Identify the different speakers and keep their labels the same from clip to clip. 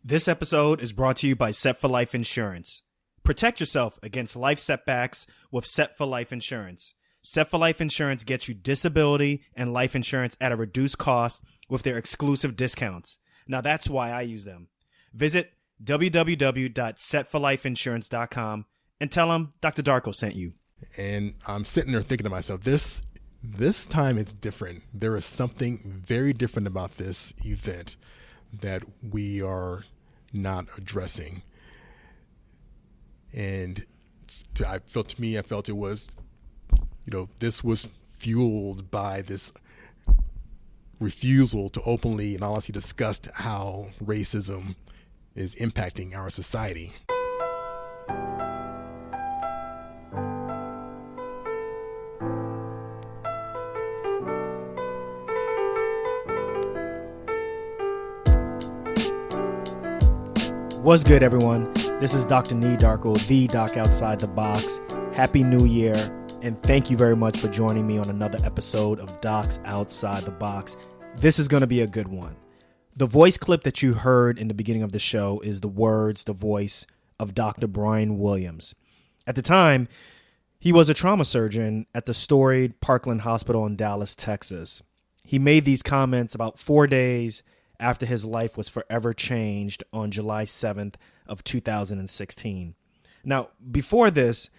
Speaker 1: This episode is brought to you by Set for Life Insurance. Protect yourself against life setbacks with Set for Life Insurance. Set for Life Insurance gets you disability and life insurance at a reduced cost with their exclusive discounts. Now that's why I use them. Visit www.setforlifeinsurance.com and tell them Dr. Darko sent you.
Speaker 2: And I'm sitting there thinking to myself, this time it's different. There is something very different about this event that we are not addressing. And I felt it was, this was fueled by this refusal to openly and honestly discuss how racism is impacting our society.
Speaker 1: What's good, everyone? This is Dr. Nee Darko, the Doc Outside the Box. Happy New Year, and thank you very much for joining me on another episode of Docs Outside the Box. This is going to be a good one. The voice clip that you heard in the beginning of the show is the voice of Dr. Brian Williams. At the time, he was a trauma surgeon at the storied Parkland Hospital in Dallas, Texas. He made these comments about 4 days after his life was forever changed on July 7th of 2016. Now, before this,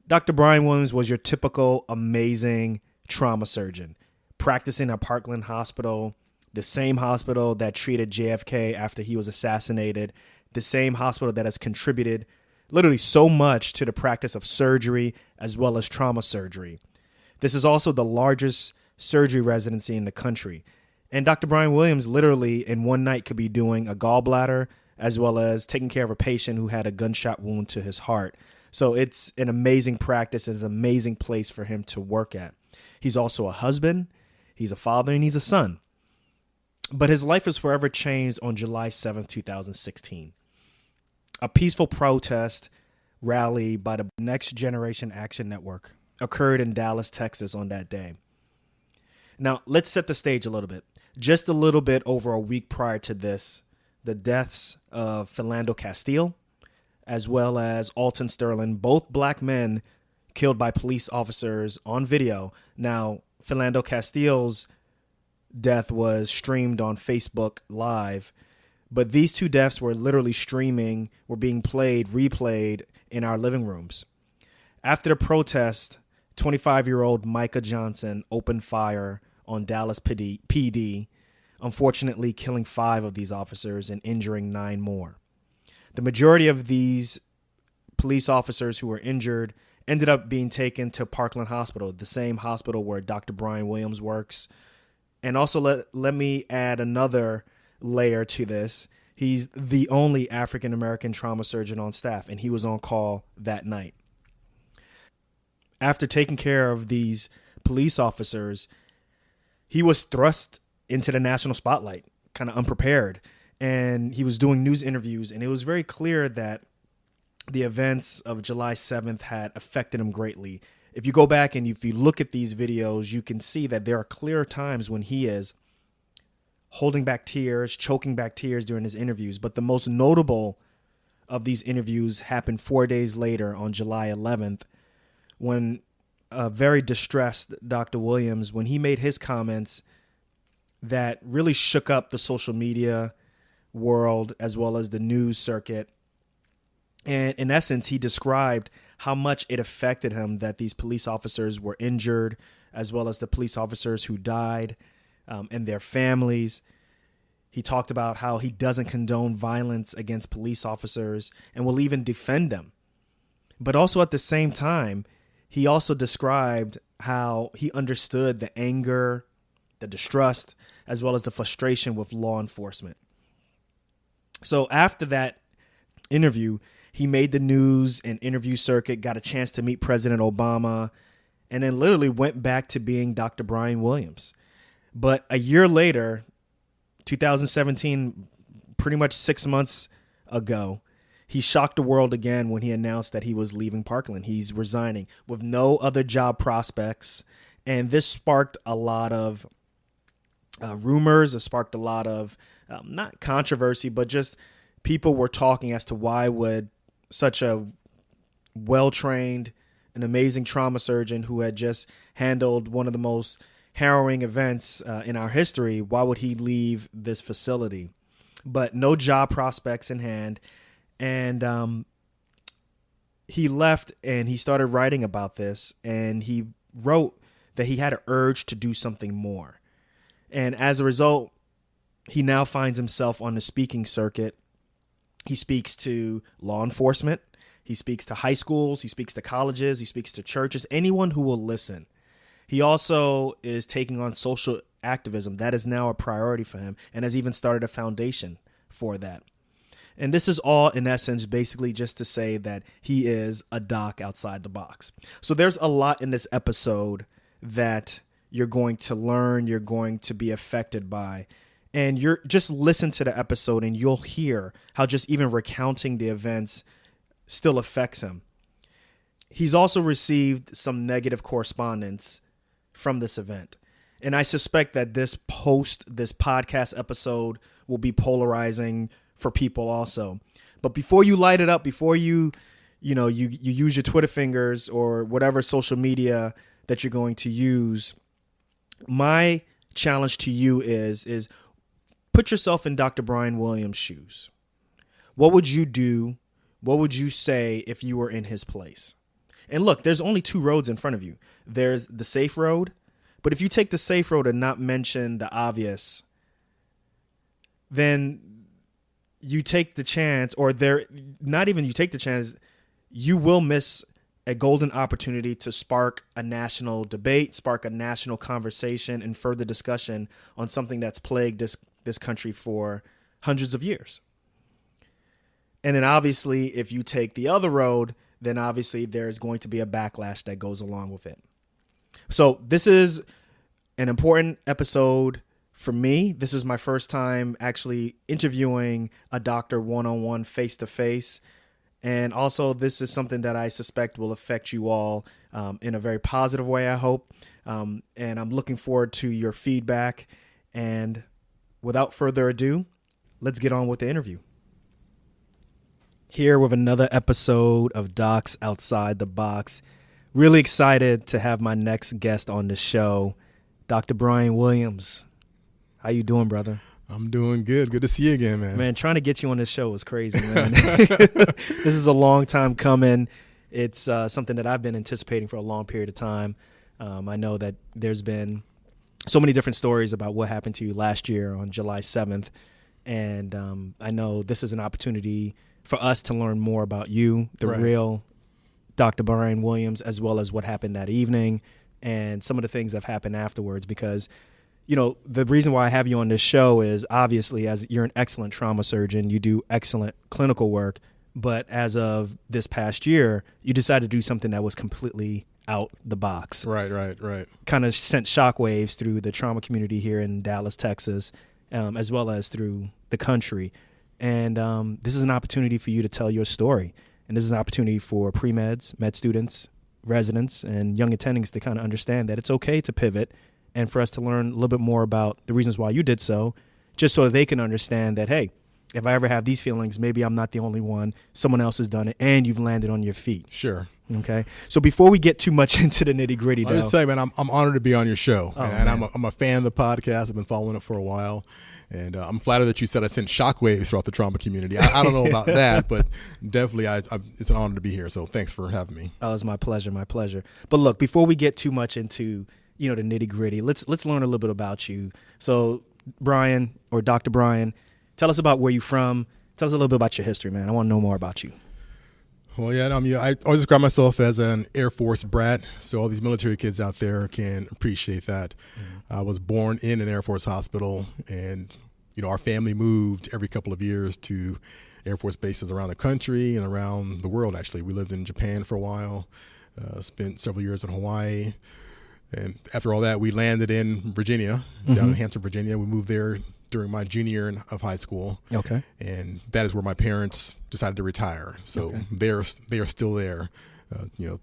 Speaker 1: Dr. Brian Williams was your typical amazing trauma surgeon, practicing at Parkland Hospital, the same hospital that treated JFK after he was assassinated, the same hospital that has contributed literally so much to the practice of surgery as well as trauma surgery. This is also the largest surgery residency in the country. And Dr. Brian Williams literally in one night could be doing a gallbladder as well as taking care of a patient who had a gunshot wound to his heart. So it's an amazing practice. It's an amazing place for him to work at. He's also a husband, he's a father, and he's a son. But his life was forever changed on July 7th, 2016. A peaceful protest rally by the Next Generation Action Network occurred in Dallas, Texas on that day. Now, let's set the stage a little bit. Just a little bit over a week prior to this, the deaths of Philando Castile, as well as Alton Sterling, both black men killed by police officers on video. Now, Philando Castile's death was streamed on Facebook Live, but these two deaths were literally were being replayed in our living rooms. After the protest, 25-year-old Micah Johnson opened fire on Dallas PD, unfortunately killing 5 of these officers and injuring 9 more. The majority of these police officers who were injured ended up being taken to Parkland Hospital, the same hospital where Dr. Brian Williams works. And also let me add another layer to this. He's the only African-American trauma surgeon on staff, and he was on call that night. After taking care of these police officers, he was thrust into the national spotlight, kind of unprepared, and he was doing news interviews, and it was very clear that the events of July 7th had affected him greatly. If you go back and if you look at these videos, you can see that there are clear times when he is holding back tears, choking back tears during his interviews, but the most notable of these interviews happened 4 days later on July 11th, when a very distressed Dr. Williams, when he made his comments that really shook up the social media world as well as the news circuit. And in essence, he described how much it affected him that these police officers were injured, as well as the police officers who died and their families. He talked about how he doesn't condone violence against police officers and will even defend them. But also at the same time, he also described how he understood the anger, the distrust, as well as the frustration with law enforcement. So after that interview, he made the news and interview circuit, got a chance to meet President Obama, and then literally went back to being Dr. Brian Williams. But a year later, 2017, pretty much 6 months ago, he shocked the world again when he announced that he was leaving Parkland. He's resigning with no other job prospects. And this sparked a lot of rumors. It sparked a lot of not controversy, but just people were talking as to why would such a well-trained, an amazing trauma surgeon who had just handled one of the most harrowing events in our history, why would he leave this facility? But no job prospects in hand. And he left and he started writing about this, and he wrote that he had an urge to do something more. And as a result, he now finds himself on the speaking circuit. He speaks to law enforcement. He speaks to high schools. He speaks to colleges. He speaks to churches, anyone who will listen. He also is taking on social activism. That is now a priority for him, and has even started a foundation for that. And this is all, in essence, basically just to say that he is a doc outside the box. So there's a lot in this episode that you're going to learn, you're going to be affected by. And you're just listen to the episode and you'll hear how just even recounting the events still affects him. He's also received some negative correspondence from this event. And I suspect that this podcast episode will be polarizing for people also. But before you light it up, before you use your Twitter fingers or whatever social media that you're going to use, my challenge to you is put yourself in Dr. Brian Williams' shoes. What would you do? What would you say if you were in his place? And look, there's only two roads in front of you. There's the safe road, but if you take the safe road and not mention the obvious, then you take the chance, or not even you take the chance, you will miss a golden opportunity to spark a national debate, spark a national conversation and further discussion on something that's plagued this country for hundreds of years. And then obviously, if you take the other road, then obviously there's going to be a backlash that goes along with it. So this is an important episode for me. This is my first time actually interviewing a doctor one-on-one, face-to-face. And also, this is something that I suspect will affect you all in a very positive way, I hope. And I'm looking forward to your feedback. And without further ado, let's get on with the interview. Here with another episode of Docs Outside the Box. Really excited to have my next guest on the show, Dr. Brian Williams. How you doing, brother?
Speaker 2: I'm doing good. Good to see you again, man.
Speaker 1: Man, trying to get you on this show was crazy, man. This is a long time coming. It's something that I've been anticipating for a long period of time. I know that there's been so many different stories about what happened to you last year on July 7th. And I know this is an opportunity for us to learn more about you, the real Dr. Brian Williams, as well as what happened that evening and some of the things that have happened afterwards. Because, you know, the reason why I have you on this show is obviously as you're an excellent trauma surgeon, you do excellent clinical work. But as of this past year, you decided to do something that was completely out the box.
Speaker 2: Right.
Speaker 1: Kind of sent shockwaves through the trauma community here in Dallas, Texas, as well as through the country. And this is an opportunity for you to tell your story. And this is an opportunity for pre-meds, med students, residents, and young attendings to kind of understand that it's okay to pivot and for us to learn a little bit more about the reasons why you did so, just so they can understand that, hey, if I ever have these feelings, maybe I'm not the only one. Someone else has done it, and you've landed on your feet.
Speaker 2: Sure.
Speaker 1: Okay. So before we get too much into the nitty gritty,
Speaker 2: I'll just say, man, I'm honored to be on your show, and
Speaker 1: man.
Speaker 2: I'm a fan of the podcast. I've been following it for a while, and I'm flattered that you said I sent shockwaves throughout the trauma community. I don't know about that, but definitely, it's an honor to be here. So thanks for having me.
Speaker 1: Oh, it's my pleasure. My pleasure. But look, before we get too much into the nitty gritty, let's learn a little bit about you. So, Brian, or Dr. Brian, tell us about where you're from. Tell us a little bit about your history, man. I want to know more about you.
Speaker 2: Well, yeah, I always describe myself as an Air Force brat, so all these military kids out there can appreciate that. Mm-hmm. I was born in an Air Force hospital, and our family moved every couple of years to Air Force bases around the country and around the world, actually. We lived in Japan for a while, spent several years in Hawaii, and after all that, we landed in Virginia, down in Hampton, Virginia. We moved there during my junior year of high school.
Speaker 1: Okay.
Speaker 2: And that is where my parents decided to retire. So they are still there,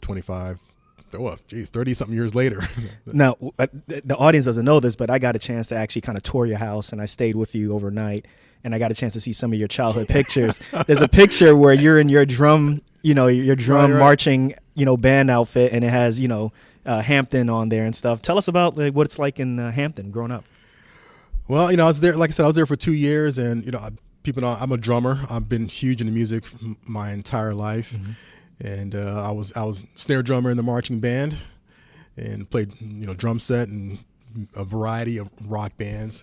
Speaker 2: 25, 30-something years later.
Speaker 1: Now, the audience doesn't know this, but I got a chance to actually kind of tour your house, and I stayed with you overnight, and I got a chance to see some of your childhood pictures. There's a picture where you're in your drum, right. Marching, band outfit, and it has, Hampton on there and stuff. Tell us about what it's like in Hampton growing up.
Speaker 2: Well, I was there, like I said, I was there for 2 years, and, people know I'm a drummer. I've been huge into music my entire life. Mm-hmm. And I was snare drummer in the marching band, and played drum set and a variety of rock bands,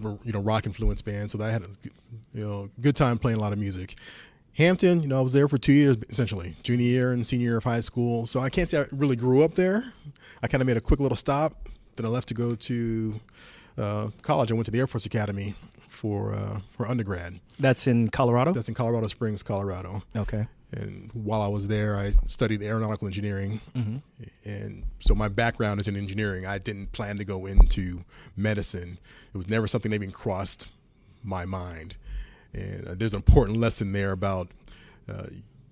Speaker 2: rock influenced bands. So I had a good time playing a lot of music. Hampton, I was there for 2 years essentially, junior year and senior year of high school. So I can't say I really grew up there. I kind of made a quick little stop. Then I left to go to college. I went to the Air Force Academy for undergrad.
Speaker 1: That's in Colorado?
Speaker 2: That's in Colorado Springs, Colorado.
Speaker 1: Okay.
Speaker 2: And while I was there, I studied aeronautical engineering. Mm-hmm. And so my background is in engineering. I didn't plan to go into medicine. It was never something that even crossed my mind. And there's an important lesson there about,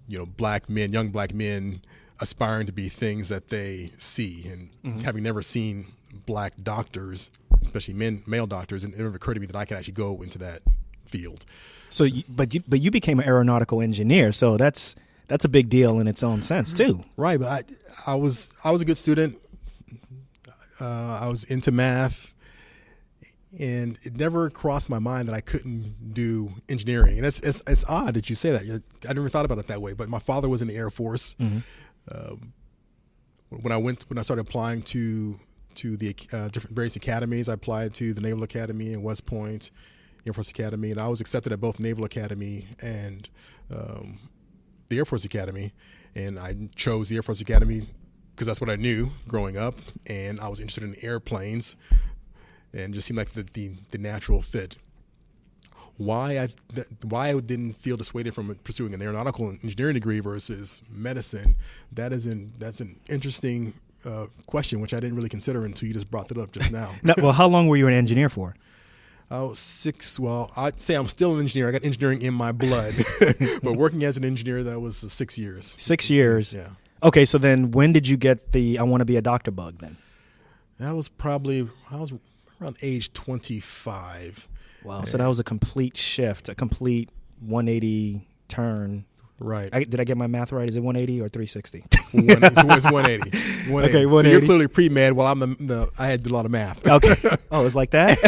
Speaker 2: young black men aspiring to be things that they see. And mm-hmm. having never seen black doctors, especially male doctors, and it never occurred to me that I could actually go into that field.
Speaker 1: So, but you became an aeronautical engineer, so that's a big deal in its own sense too.
Speaker 2: Right, but I was a good student. I was into math, and it never crossed my mind that I couldn't do engineering. And it's odd that you say that. I never thought about it that way. But my father was in the Air Force. Mm-hmm. When I started applying to the different various academies, I applied to the Naval Academy in West Point, Air Force Academy, and I was accepted at both Naval Academy and the Air Force Academy. And I chose the Air Force Academy because that's what I knew growing up, and I was interested in airplanes, and just seemed like the natural fit. Why I didn't feel dissuaded from pursuing an aeronautical engineering degree versus medicine, that's an interesting question, which I didn't really consider until you just brought that up just now.
Speaker 1: Well, how long were you an engineer for?
Speaker 2: I'd say I'm still an engineer. I got engineering in my blood. But working as an engineer, that was 6 years.
Speaker 1: 6 years?
Speaker 2: Yeah.
Speaker 1: Okay, so then when did you get the I want to be a doctor bug then?
Speaker 2: I was around age 25.
Speaker 1: Wow, so that was a complete shift, a complete 180 turn.
Speaker 2: Right.
Speaker 1: Did I get my math right? Is it 180 or 360?
Speaker 2: It's 180.
Speaker 1: Okay, 180.
Speaker 2: So you're clearly pre-med while I had to do a lot of math.
Speaker 1: Okay. Oh, it's like that?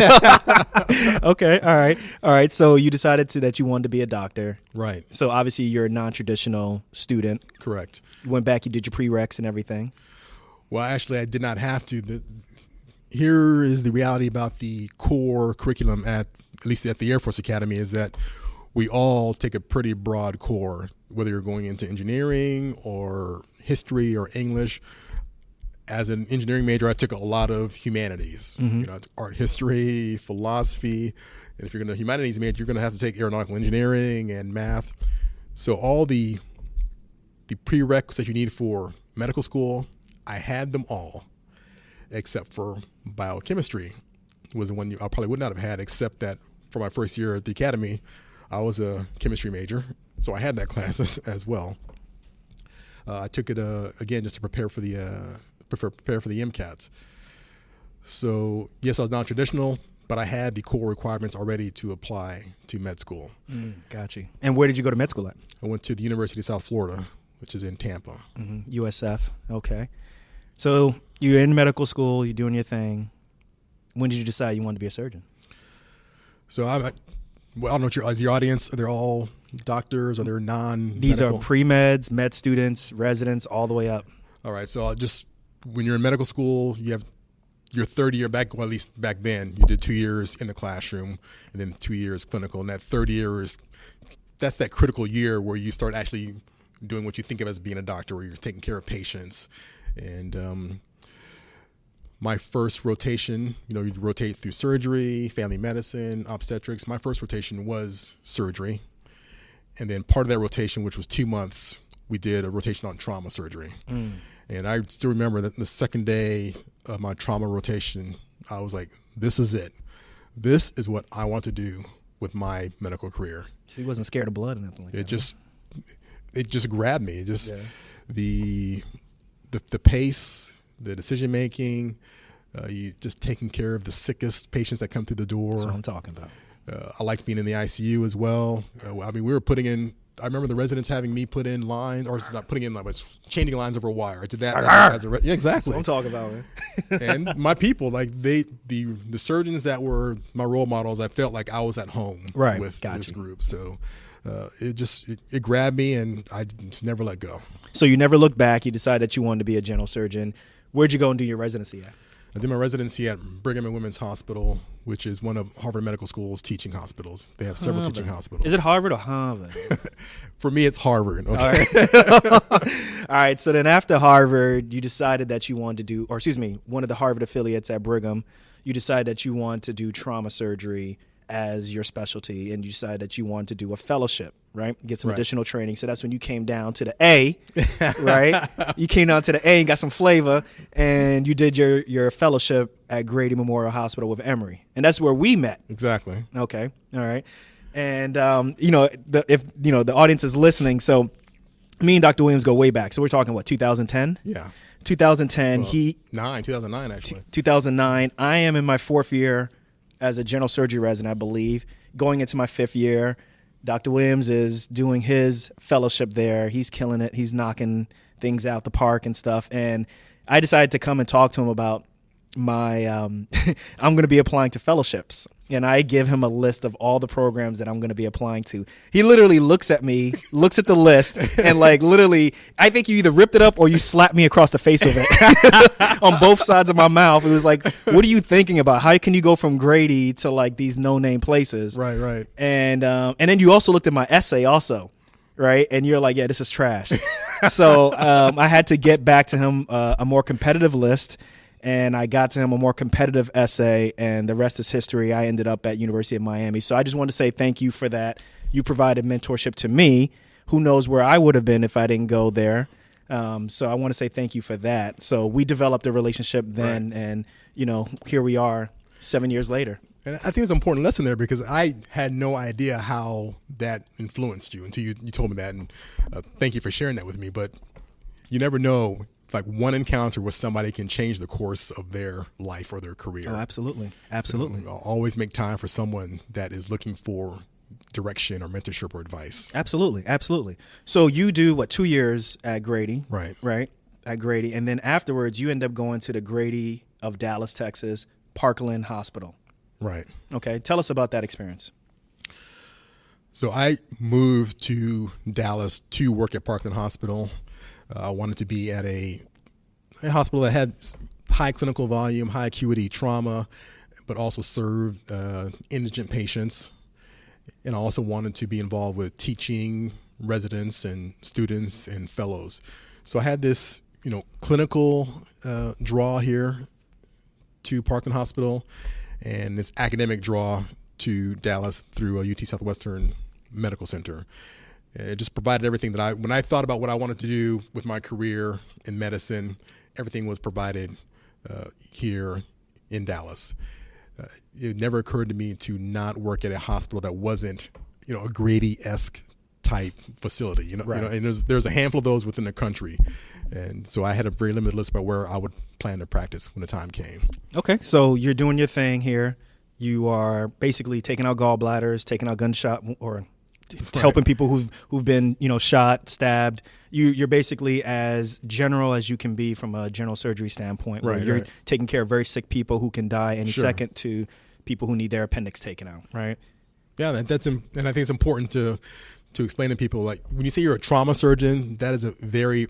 Speaker 1: Okay, all right. So you decided that you wanted to be a doctor.
Speaker 2: Right.
Speaker 1: So obviously you're a non-traditional student.
Speaker 2: Correct.
Speaker 1: You went back, you did your prereqs and everything.
Speaker 2: Well, actually, I did not have to. Here is the reality about the core curriculum at least at the Air Force Academy, is that we all take a pretty broad core, whether you're going into engineering or history or English. As an engineering major, I took a lot of humanities, mm-hmm. Art history, philosophy. And if you're going to humanities major, you're going to have to take aeronautical engineering and math. So all the prereqs that you need for medical school, I had them all, except for biochemistry was the one I probably would not have had, except that for my first year at the academy, I was a chemistry major, so I had that class as well. I took it again just to prepare for the MCATs. So yes, I was non-traditional, but I had the core requirements already to apply to med school.
Speaker 1: Got you. And where did you go to med school at?
Speaker 2: I went to the University of South Florida, which is in Tampa.
Speaker 1: Mm-hmm. USF. Okay. So you're in medical school, you're doing your thing. When did you decide you wanted to be a surgeon?
Speaker 2: So I don't know as your audience, are they all doctors? Are they non-medical?
Speaker 1: These are pre-meds, med students, residents, all the way up.
Speaker 2: All right. So when you're in medical school, you have your third year back, well, at least back then, you did 2 years in the classroom and then 2 years clinical. And that third year that's that critical year where you start actually doing what you think of as being a doctor, where you're taking care of patients. And my first rotation, you rotate through surgery, family medicine, obstetrics. My first rotation was surgery. And then part of that rotation, which was 2 months, we did a rotation on trauma surgery. And I still remember that the second day of my trauma rotation, I was like, this is it. This is what I want to do with my medical career.
Speaker 1: So you wasn't scared of blood or nothing like that?
Speaker 2: It just grabbed me. The the pace, the decision making, you just taking care of the sickest patients that come through the door.
Speaker 1: That's what I'm talking about.
Speaker 2: I liked being in the ICU as well. We were putting in. I remember the residents having me put in lines, or not putting in, but chaining lines over wire. I did that. Yeah, exactly.
Speaker 1: That's what I'm talking about, man.
Speaker 2: And my people, like the surgeons that were my role models, I felt like I was at home with this group. So it grabbed me, and I just never let go.
Speaker 1: So you never looked back. You decided that you wanted to be a general surgeon. Where'd you go and do your residency at?
Speaker 2: I did my residency at Brigham and Women's Hospital, which is one of Harvard Medical School's teaching hospitals. They have several teaching hospitals.
Speaker 1: Is it Harvard or Harvard?
Speaker 2: For me, it's Harvard. Okay.
Speaker 1: All right. All right. So then after Harvard, you decided that you wanted to do, one of the Harvard affiliates at Brigham, you decided that you wanted to do trauma surgery as your specialty, and you decided that you wanted to do a fellowship, right? Get some additional training. So that's when you came down to the A, right? You came down to the A and got some flavor, and you did your fellowship at Grady Memorial Hospital with Emory, and that's where we met.
Speaker 2: Exactly.
Speaker 1: Okay. All right. And if the audience is listening, so me and Dr. Williams go way back. So we're talking 2010?
Speaker 2: Yeah.
Speaker 1: 2010.
Speaker 2: 2009 actually.
Speaker 1: 2009. I am in my fourth year as a general surgery resident, I believe, going into my fifth year. Dr. Williams is doing his fellowship there. He's killing it. He's knocking things out the park and stuff. And I decided to come and talk to him about my I'm going to be applying to fellowships. And I give him a list of all the programs that I'm going to be applying to. He literally looks at me, looks at the list, and literally, I think you either ripped it up or you slapped me across the face with it on both sides of my mouth. It was like, what are you thinking about? How can you go from Grady to these no-name places?
Speaker 2: Right.
Speaker 1: And then you also looked at my essay also, right? And you're like, yeah, this is trash. So I had to get back to him a more competitive list. And I got to him a more competitive essay, and the rest is history. I ended up at University of Miami. So I just want to say thank you for that. You provided mentorship to me. Who knows where I would have been if I didn't go there. So I want to say thank you for that. So we developed a relationship then, and here we are 7 years later.
Speaker 2: And I think it's an important lesson there because I had no idea how that influenced you until you told me that. And thank you for sharing that with me. But you never know. Like one encounter with somebody can change the course of their life or their career.
Speaker 1: Oh, absolutely.
Speaker 2: So always make time for someone that is looking for direction or mentorship or advice.
Speaker 1: Absolutely. So you do 2 years at Grady?
Speaker 2: Right.
Speaker 1: At Grady. And then afterwards you end up going to the Grady of Dallas, Texas, Parkland Hospital.
Speaker 2: Right.
Speaker 1: Okay. Tell us about that experience.
Speaker 2: So I moved to Dallas to work at Parkland Hospital. I wanted to be at a hospital that had high clinical volume, high acuity trauma, but also served indigent patients. And I also wanted to be involved with teaching residents and students and fellows. So I had this, clinical draw here to Parkland Hospital and this academic draw to Dallas through a UT Southwestern Medical Center. It just provided everything that when I thought about what I wanted to do with my career in medicine, everything was provided here in Dallas. It never occurred to me to not work at a hospital that wasn't, a Grady-esque type facility. And there's a handful of those within the country, and so I had a very limited list about where I would plan to practice when the time came.
Speaker 1: Okay, so you're doing your thing here. You are basically taking out gallbladders, taking out gunshot or helping people who've been shot, stabbed. You're basically as general as you can be from a general surgery standpoint, where you're taking care of very sick people who can die any second to people who need their appendix taken out, right?
Speaker 2: Yeah, and I think it's important to explain to people, like when you say you're a trauma surgeon, that's a very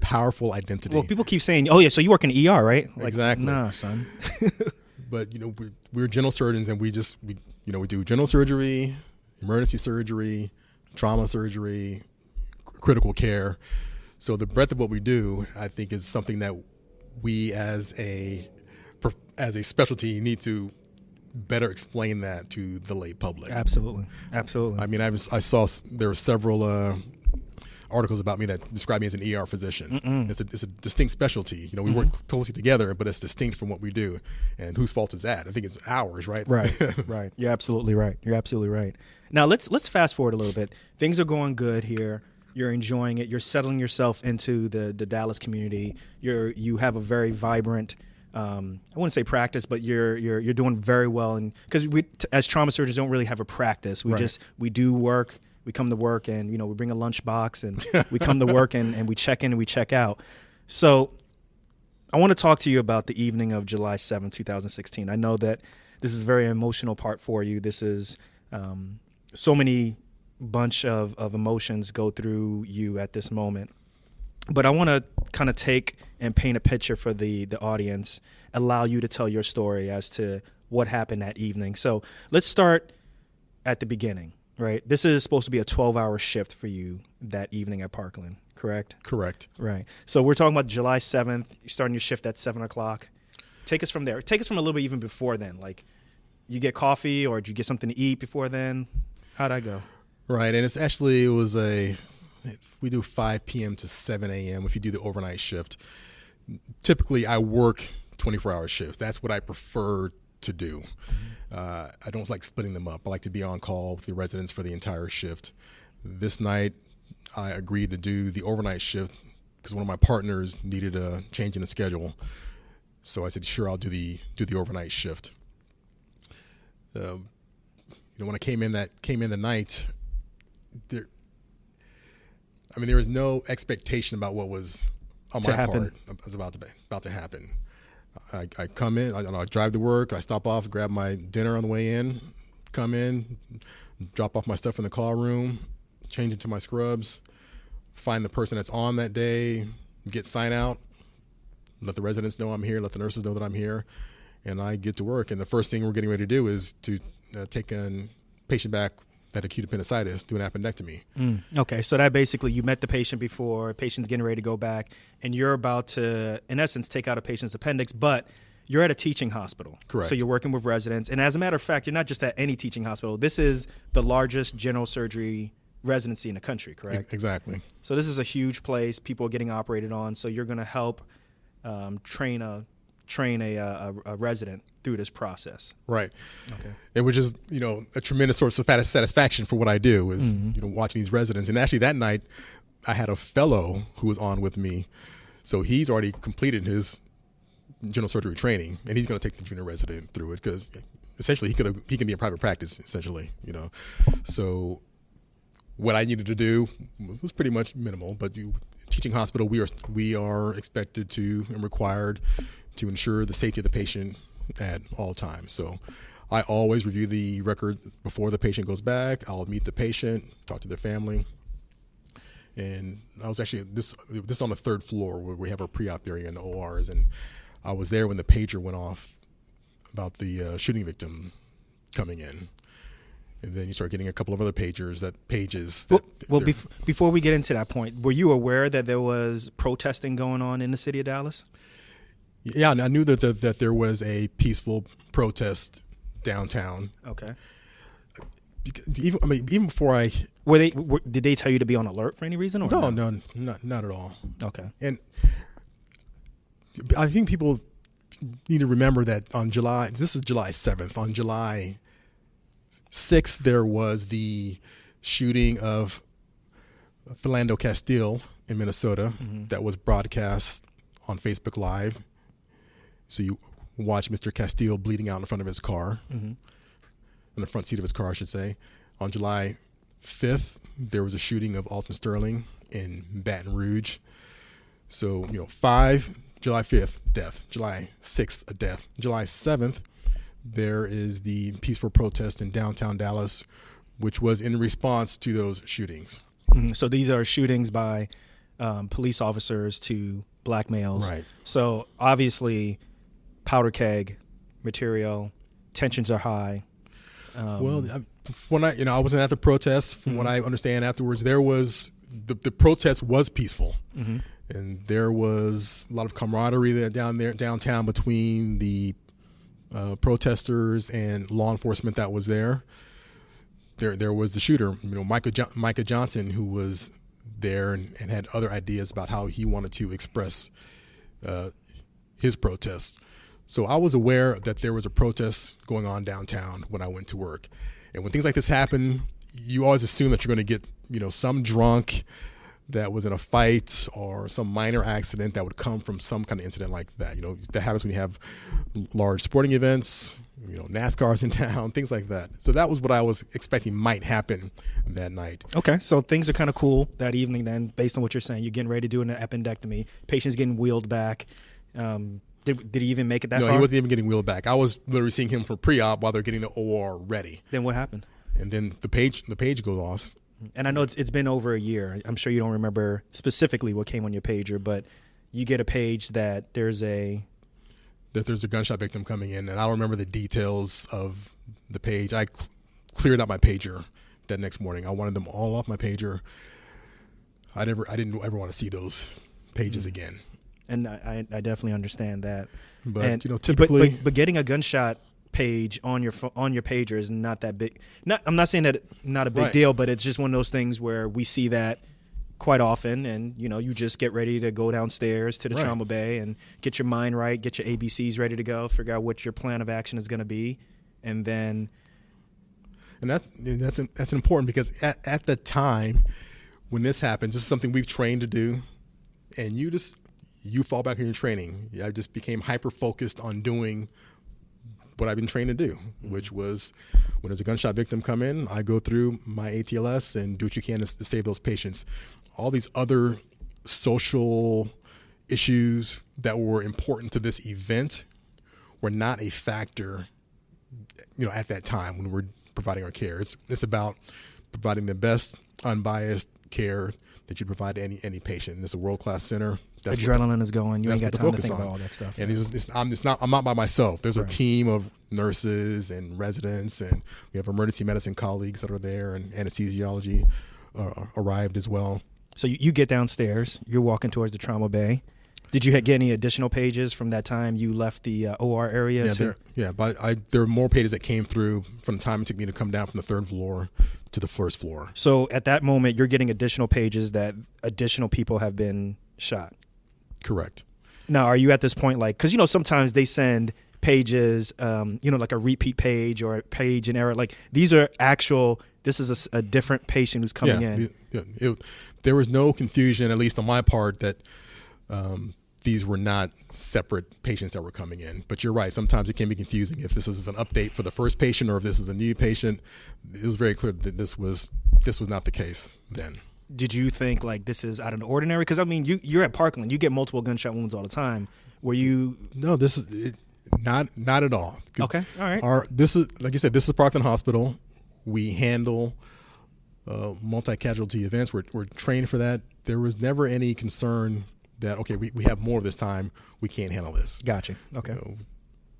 Speaker 2: powerful identity.
Speaker 1: Well, people keep saying, "Oh yeah, so you work in the ER, right?" Like,
Speaker 2: exactly.
Speaker 1: Nah, son.
Speaker 2: But we're general surgeons, and we do general surgery, emergency surgery, trauma surgery, critical care. So the breadth of what we do, I think, is something that we as a specialty need to better explain that to the lay public.
Speaker 1: Absolutely. I
Speaker 2: mean, I saw there were several articles about me that describe me as an ER physician. It's a distinct specialty. We work closely together, but it's distinct from what we do. And whose fault is that? I think it's ours, right?
Speaker 1: Right. You're absolutely right. Now let's fast forward a little bit. Things are going good here. You're enjoying it. You're settling yourself into the Dallas community. You have a very vibrant, I wouldn't say practice, but you're doing very well. And because we as trauma surgeons don't really have a practice. We do work. We come to work and we bring a lunch box and we come to work and we check in and we check out. So I want to talk to you about the evening of July 7th, 2016. I know that this is a very emotional part for you. This is so many bunch of emotions go through you at this moment. But I want to kind of take and paint a picture for the audience, allow you to tell your story as to what happened that evening. So let's start at the beginning, right? This is supposed to be a 12-hour shift for you that evening at Parkland, correct?
Speaker 2: Correct.
Speaker 1: Right. So we're talking about July 7th. You're starting your shift at 7 o'clock. Take us from there. Take us from a little bit even before then. Like, you get coffee or did you get something to eat before then? How'd that go?
Speaker 2: Right, and we do 5 p.m. to 7 a.m. if you do the overnight shift. Typically, I work 24-hour shifts. That's what I prefer to do. I don't like splitting them up. I like to be on call with the residents for the entire shift. This night, I agreed to do the overnight shift because one of my partners needed a change in the schedule. So I said, sure, I'll do the overnight shift. When I came in the night, there was no expectation about what was on my part was about to happen. I come in, I drive to work, I stop off, grab my dinner on the way in, come in, drop off my stuff in the call room, change into my scrubs, find the person that's on that day, get sign out, let the residents know I'm here, let the nurses know that I'm here, and I get to work. And the first thing we're getting ready to do is to take a patient back that acute appendicitis, do an appendectomy.
Speaker 1: Okay, so that basically you met the patient before, patient's getting ready to go back, and you're about to, in essence, take out a patient's appendix, but you're at a teaching hospital.
Speaker 2: Correct.
Speaker 1: So you're working with residents. And as a matter of fact, you're not just at any teaching hospital. This is the largest general surgery residency in the country, correct?
Speaker 2: Exactly.
Speaker 1: So this is a huge place. People are getting operated on. So you're going to help train a resident through this process.
Speaker 2: Right.
Speaker 1: Okay.
Speaker 2: And which is, a tremendous source of satisfaction for what I do is, watching these residents. And actually that night I had a fellow who was on with me. So he's already completed his general surgery training and he's going to take the junior resident through it because essentially he can be in private practice essentially, So what I needed to do was pretty much minimal, but teaching hospital, we are expected to and required to ensure the safety of the patient at all times. So I always review the record before the patient goes back. I'll meet the patient, talk to their family. And I was actually, this on the 3rd floor where we have our pre-op area in the ORs. And I was there when the pager went off about the shooting victim coming in. And then you start getting a couple of other pages.
Speaker 1: Before we get into that point, were you aware that there was protesting going on in the city of Dallas?
Speaker 2: Yeah, and I knew that there was a peaceful protest downtown.
Speaker 1: Okay.
Speaker 2: Even before I
Speaker 1: did they tell you to be on alert for any reason? Or
Speaker 2: no, not at all.
Speaker 1: Okay.
Speaker 2: And I think people need to remember that this is July 7th. On July 6th, there was the shooting of Philando Castile in Minnesota that was broadcast on Facebook Live. So you watch Mr. Castile bleeding out in front of his car, in the front seat of his car, I should say. On July 5th, there was a shooting of Alton Sterling in Baton Rouge. So, July 5th, death. July 6th, a death. July 7th, there is the peaceful protest in downtown Dallas, which was in response to those shootings.
Speaker 1: So these are shootings by police officers to black males.
Speaker 2: Right.
Speaker 1: So obviously, powder keg material, tensions are high.
Speaker 2: When I wasn't at the protest. From what I understand afterwards, there was the protest was peaceful, and there was a lot of camaraderie downtown between the protesters and law enforcement that was there. There was the shooter, Micah Johnson, who was there and had other ideas about how he wanted to express his protest. So I was aware that there was a protest going on downtown when I went to work. And when things like this happen, you always assume that you're going to get, some drunk, that was in a fight or some minor accident that would come from some kind of incident like that. That happens when you have large sporting events, NASCAR's in town, things like that. So that was what I was expecting might happen that night.
Speaker 1: Okay, so things are kind of cool that evening then, based on what you're saying. You're getting ready to do an appendectomy. Patient's getting wheeled back. Did he even make it that far?
Speaker 2: No, he wasn't even getting wheeled back. I was literally seeing him for pre-op while they're getting the OR ready.
Speaker 1: Then what happened?
Speaker 2: And then the page goes off.
Speaker 1: And I know it's been over a year. I'm sure you don't remember specifically what came on your pager, but you get a page that there's a
Speaker 2: gunshot victim coming in, and I don't remember the details of the page. I cleared out my pager that next morning. I wanted them all off my pager. I didn't ever want to see those pages again. And
Speaker 1: I definitely understand that.
Speaker 2: But typically,
Speaker 1: but getting a gunshot page on your pager is not that big. I'm not saying that not a big deal, but it's just one of those things where we see that quite often, and you just get ready to go downstairs to the trauma bay and get your mind right, get your ABCs ready to go, figure out what your plan of action is going to be, and that's
Speaker 2: important because at the time when this happens, this is something we've trained to do, and you fall back in your training. I just became hyper focused on doing what I've been trained to do, which was when there's a gunshot victim come in, I go through my ATLS and do what you can to save those patients. All these other social issues that were important to this event were not a factor, at that time when we're providing our care. It's about providing the best unbiased care that you provide to any patient. And it's a world-class center.
Speaker 1: Adrenaline is going. You ain't got time to think about all that stuff.
Speaker 2: And I'm not by myself. There's a team of nurses and residents, and we have emergency medicine colleagues that are there, and anesthesiology arrived as well.
Speaker 1: So you get downstairs. You're walking towards the trauma bay. Did you get any additional pages from that time you left the OR area?
Speaker 2: But there were more pages that came through from the time it took me to come down from the third floor to the first floor.
Speaker 1: So at that moment, you're getting additional pages that additional people have been shot.
Speaker 2: Correct.
Speaker 1: Now, are you at this point because sometimes they send pages, like a repeat page or a page in error. Like these are actual. This is a different patient who's coming in.
Speaker 2: There was no confusion, at least on my part, that these were not separate patients that were coming in. But you're right. Sometimes it can be confusing if this is an update for the first patient or if this is a new patient. It was very clear that this was not the case then.
Speaker 1: Did you think this is out of the ordinary? Because you're at Parkland. You get multiple gunshot wounds all the time. Were you?
Speaker 2: No, this is not at all.
Speaker 1: Okay, all right.
Speaker 2: This is, like you said, this is Parkland Hospital. We handle multi-casualty events. We're trained for that. There was never any concern that we have more this time. We can't handle this.
Speaker 1: Gotcha. Okay.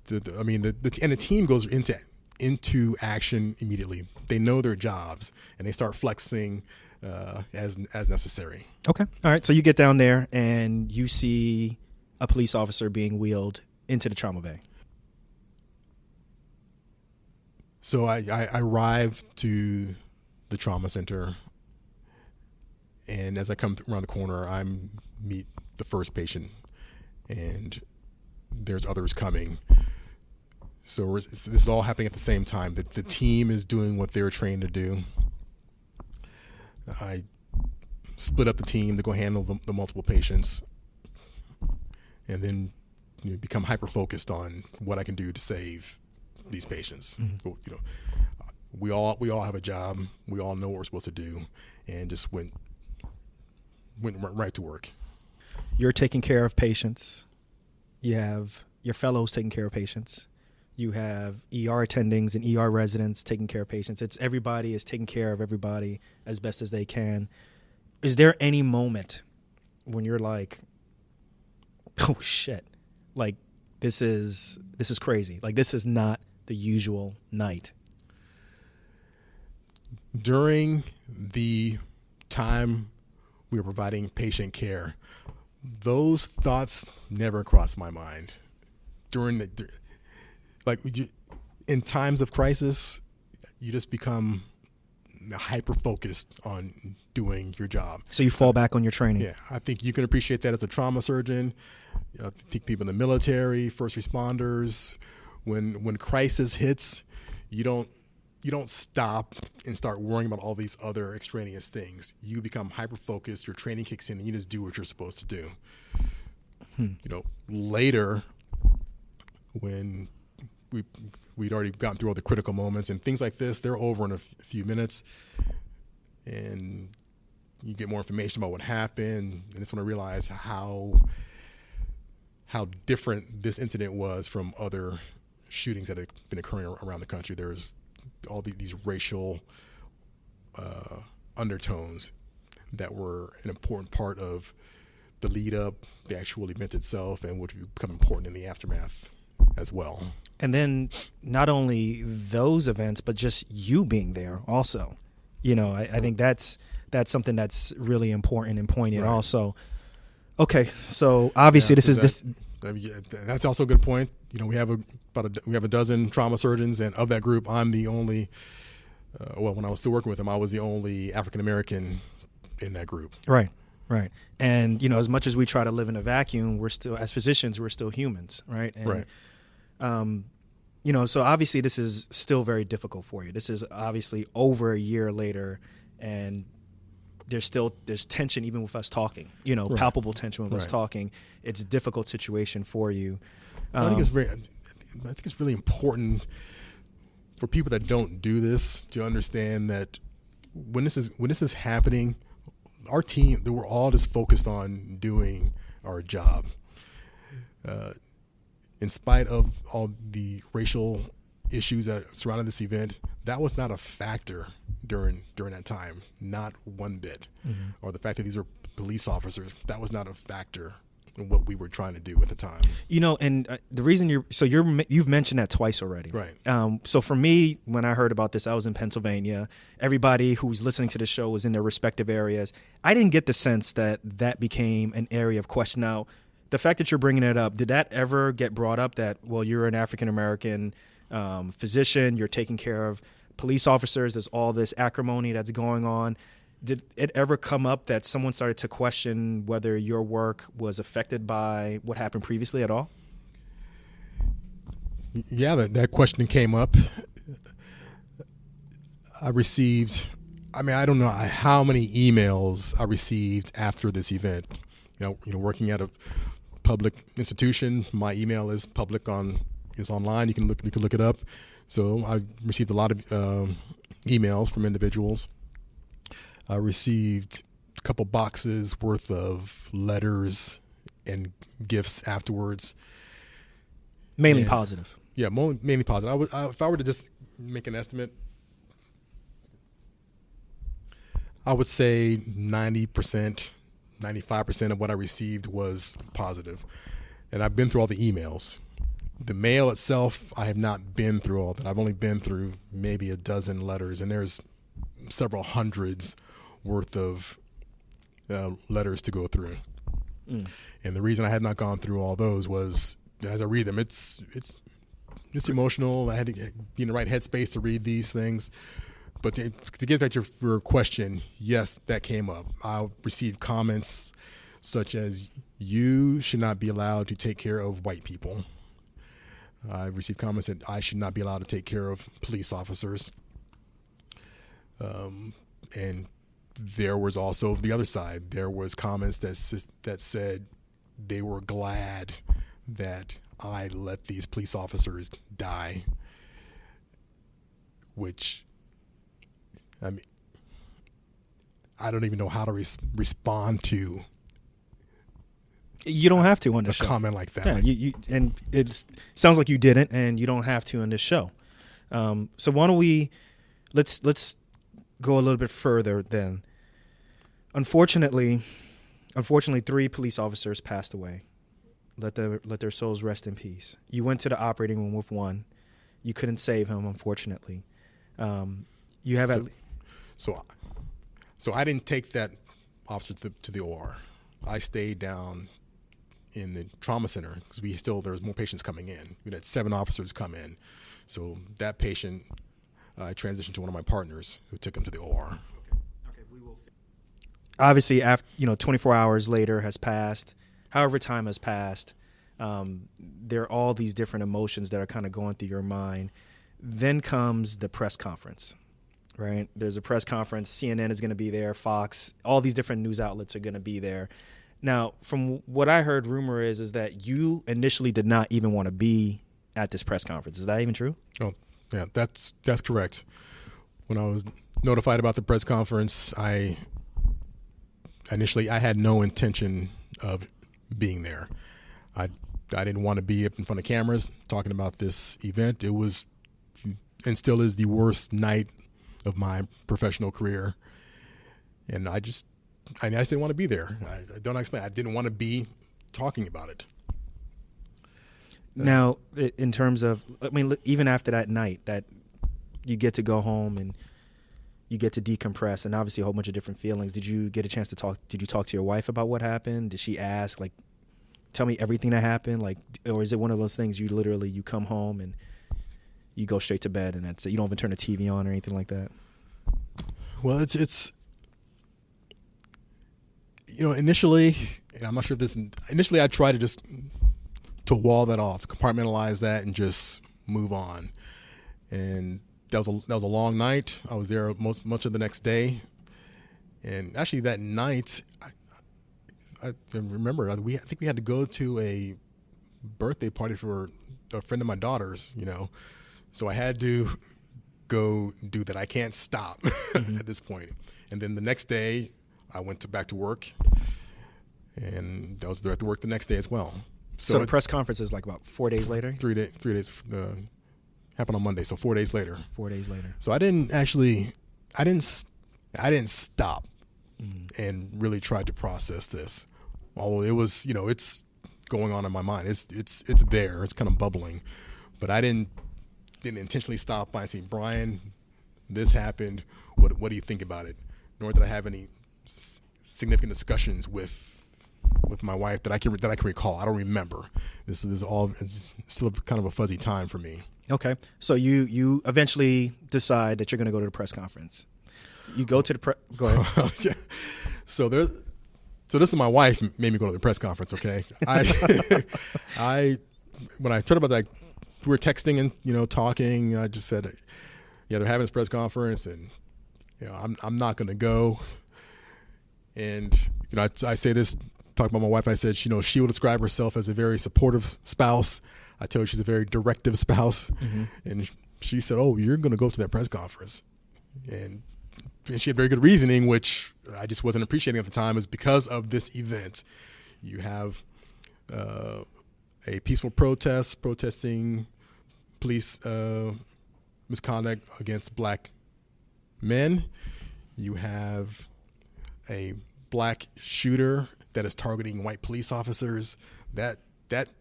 Speaker 2: The team goes into action immediately. They know their jobs and they start flexing as necessary.
Speaker 1: Okay. All right. So you get down there and you see a police officer being wheeled into the trauma bay.
Speaker 2: So I arrived to the trauma center, and as I come around the corner, I meet the first patient, and there's others coming. So this is all happening at the same time. The team is doing what they're trained to do. I split up the team to go handle the multiple patients, and then become hyper focused on what I can do to save these patients. Mm-hmm. We all have a job. We all know what we're supposed to do, and just went right to work.
Speaker 1: You're taking care of patients. You have your fellows taking care of patients. You have ER attendings and ER residents taking care of patients. It's everybody is taking care of everybody as best as they can. Is there any moment when you're like, oh shit, this is crazy. This is not the usual night?
Speaker 2: During the time we were providing patient care, those thoughts never crossed my mind. In times of crisis, you just become hyper focused on doing your job.
Speaker 1: So you fall back on your training.
Speaker 2: Yeah, I think you can appreciate that as a trauma surgeon. I think people in the military, first responders, when crisis hits, you don't you don't stop and start worrying about all these other extraneous things. You become hyper focused. Your training kicks in, and you just do what you're supposed to do. Later, when we'd already gotten through all the critical moments and things like this, they're over in a few minutes, and you get more information about what happened, and it's when I realized how different this incident was from other shootings that had been occurring around the country. There's all these racial undertones that were an important part of the lead up, the actual event itself, and would become important in the aftermath as well.
Speaker 1: And then not only those events, but just you being there also. I think that's something that's really important and poignant also. Okay, so obviously
Speaker 2: that's also a good point. We have a dozen trauma surgeons, and of that group, I'm the only. When I was still working with them, I was the only African American in that group.
Speaker 1: Right. And as much as we try to live in a vacuum, we're still, as physicians, we're still humans, right? And,
Speaker 2: right.
Speaker 1: So obviously this is still very difficult for you. This is obviously over a year later, and there's tension even with us talking.
Speaker 2: Right.
Speaker 1: Palpable tension with us talking. It's a difficult situation for you.
Speaker 2: I think it's really important for people that don't do this to understand that when this is happening, our team, we're all just focused on doing our job. In spite of all the racial issues that surrounded this event, that was not a factor during that time, not one bit.
Speaker 1: Mm-hmm.
Speaker 2: Or the fact that these are police officers, that was not a factor in what we were trying to do at the time.
Speaker 1: And the reason you've mentioned that twice already.
Speaker 2: Right.
Speaker 1: So for me, when I heard about this, I was in Pennsylvania. Everybody who's listening to the show was in their respective areas. I didn't get the sense that became an area of question. Now, the fact that you're bringing it up, did that ever get brought up that, well, you're an African-American physician, you're taking care of police officers, there's all this acrimony that's going on? Did it ever come up that someone started to question whether your work was affected by what happened previously at all?
Speaker 2: Yeah, that question came up. I don't know how many emails I received after this event. Working at a public institution, my email is public is online. You can look it up. So I received a lot of emails from individuals. I received a couple boxes worth of letters and gifts afterwards.
Speaker 1: Mainly positive.
Speaker 2: Yeah, mainly positive. If I were to just make an estimate, I would say 90%, 95% of what I received was positive. And I've been through all the emails. The mail itself, I have not been through all that. I've only been through maybe a dozen letters, and there's several hundreds worth of letters to go through. And the reason I had not gone through all those was, as I read them, it's emotional. I had to be in the right headspace to read these things. But to get back to your question, yes, that came up. I received comments such as, you should not be allowed to take care of white people. I received comments that I should not be allowed to take care of police officers. And there was also the other side. There was comments that said they were glad that I let these police officers die, which, I mean, I don't even know how to respond to.
Speaker 1: You don't have to on this
Speaker 2: show. Comment like that.
Speaker 1: Yeah, and it sounds like you didn't, and you don't have to on this show. So why don't let's go a little bit further then. Unfortunately, 3 police officers passed away. Let their souls rest in peace. You went to the operating room with one. You couldn't save him, unfortunately. You have
Speaker 2: So I didn't take that officer to the OR. I stayed down in the trauma center because there was more patients coming in. We had 7 officers come in. So that patient, I transitioned to one of my partners who took him to the OR.
Speaker 1: Okay. We will. Obviously, after 24 hours later has passed. However time has passed, there are all these different emotions that are kind of going through your mind. Then comes the press conference, right? There's a press conference. CNN is going to be there. Fox, all these different news outlets are going to be there. Now, from what I heard, rumor is that you initially did not even want to be at this press conference. Is that even true?
Speaker 2: Oh, yeah, that's correct. When I was notified about the press conference, I had no intention of being there. I didn't want to be up in front of cameras talking about this event. It was and still is the worst night of my professional career, and I just didn't want to be there. I don't explain. I didn't want to be talking about it.
Speaker 1: Now, in terms of, I mean, even after that night, that you get to go home and you get to decompress, and obviously a whole bunch of different feelings. Did you get a chance to talk? Did you talk to your wife about what happened? Did she ask, like, tell me everything that happened? Like, or is it one of those things you come home and you go straight to bed and that's it? You don't even turn the TV on or anything like that?
Speaker 2: Well, it's initially, and I'm not sure if this. Initially, I tried to wall that off, compartmentalize that, and just move on. And that was a long night. I was there much of the next day, and actually that night, I remember I think we had to go to a birthday party for a friend of my daughter's. So I had to go do that. I can't stop at this point. And then the next day, I went back to work, and I was there to work the next day as well.
Speaker 1: So the press conference is like about 4 days later?
Speaker 2: 3 days. Happened on Monday, so 4 days later.
Speaker 1: 4 days later.
Speaker 2: So I didn't stop and really try to process this. Although it was, it's going on in my mind. It's there. It's kind of bubbling. But I didn't intentionally stop by and say, Brian, this happened. What do you think about it? Nor did I have any significant discussions with my wife that I can recall. I don't remember. This is all. It's still kind of a fuzzy time for me.
Speaker 1: Okay, so you eventually decide that you're going to go to the press conference. You go to the go ahead.
Speaker 2: Yeah. So this is my wife made me go to the press conference. Okay, when I told about that, we were texting and talking. I just said, yeah, they're having this press conference, and I'm not going to go. And I say this, talk about my wife. I said, she will describe herself as a very supportive spouse. I told her she's a very directive spouse, and she said, "Oh, you're going to go to that press conference," and she had very good reasoning, which I just wasn't appreciating at the time. Is because of this event, you have a peaceful protesting police misconduct against black men. You have a black shooter that is targeting white police officers. That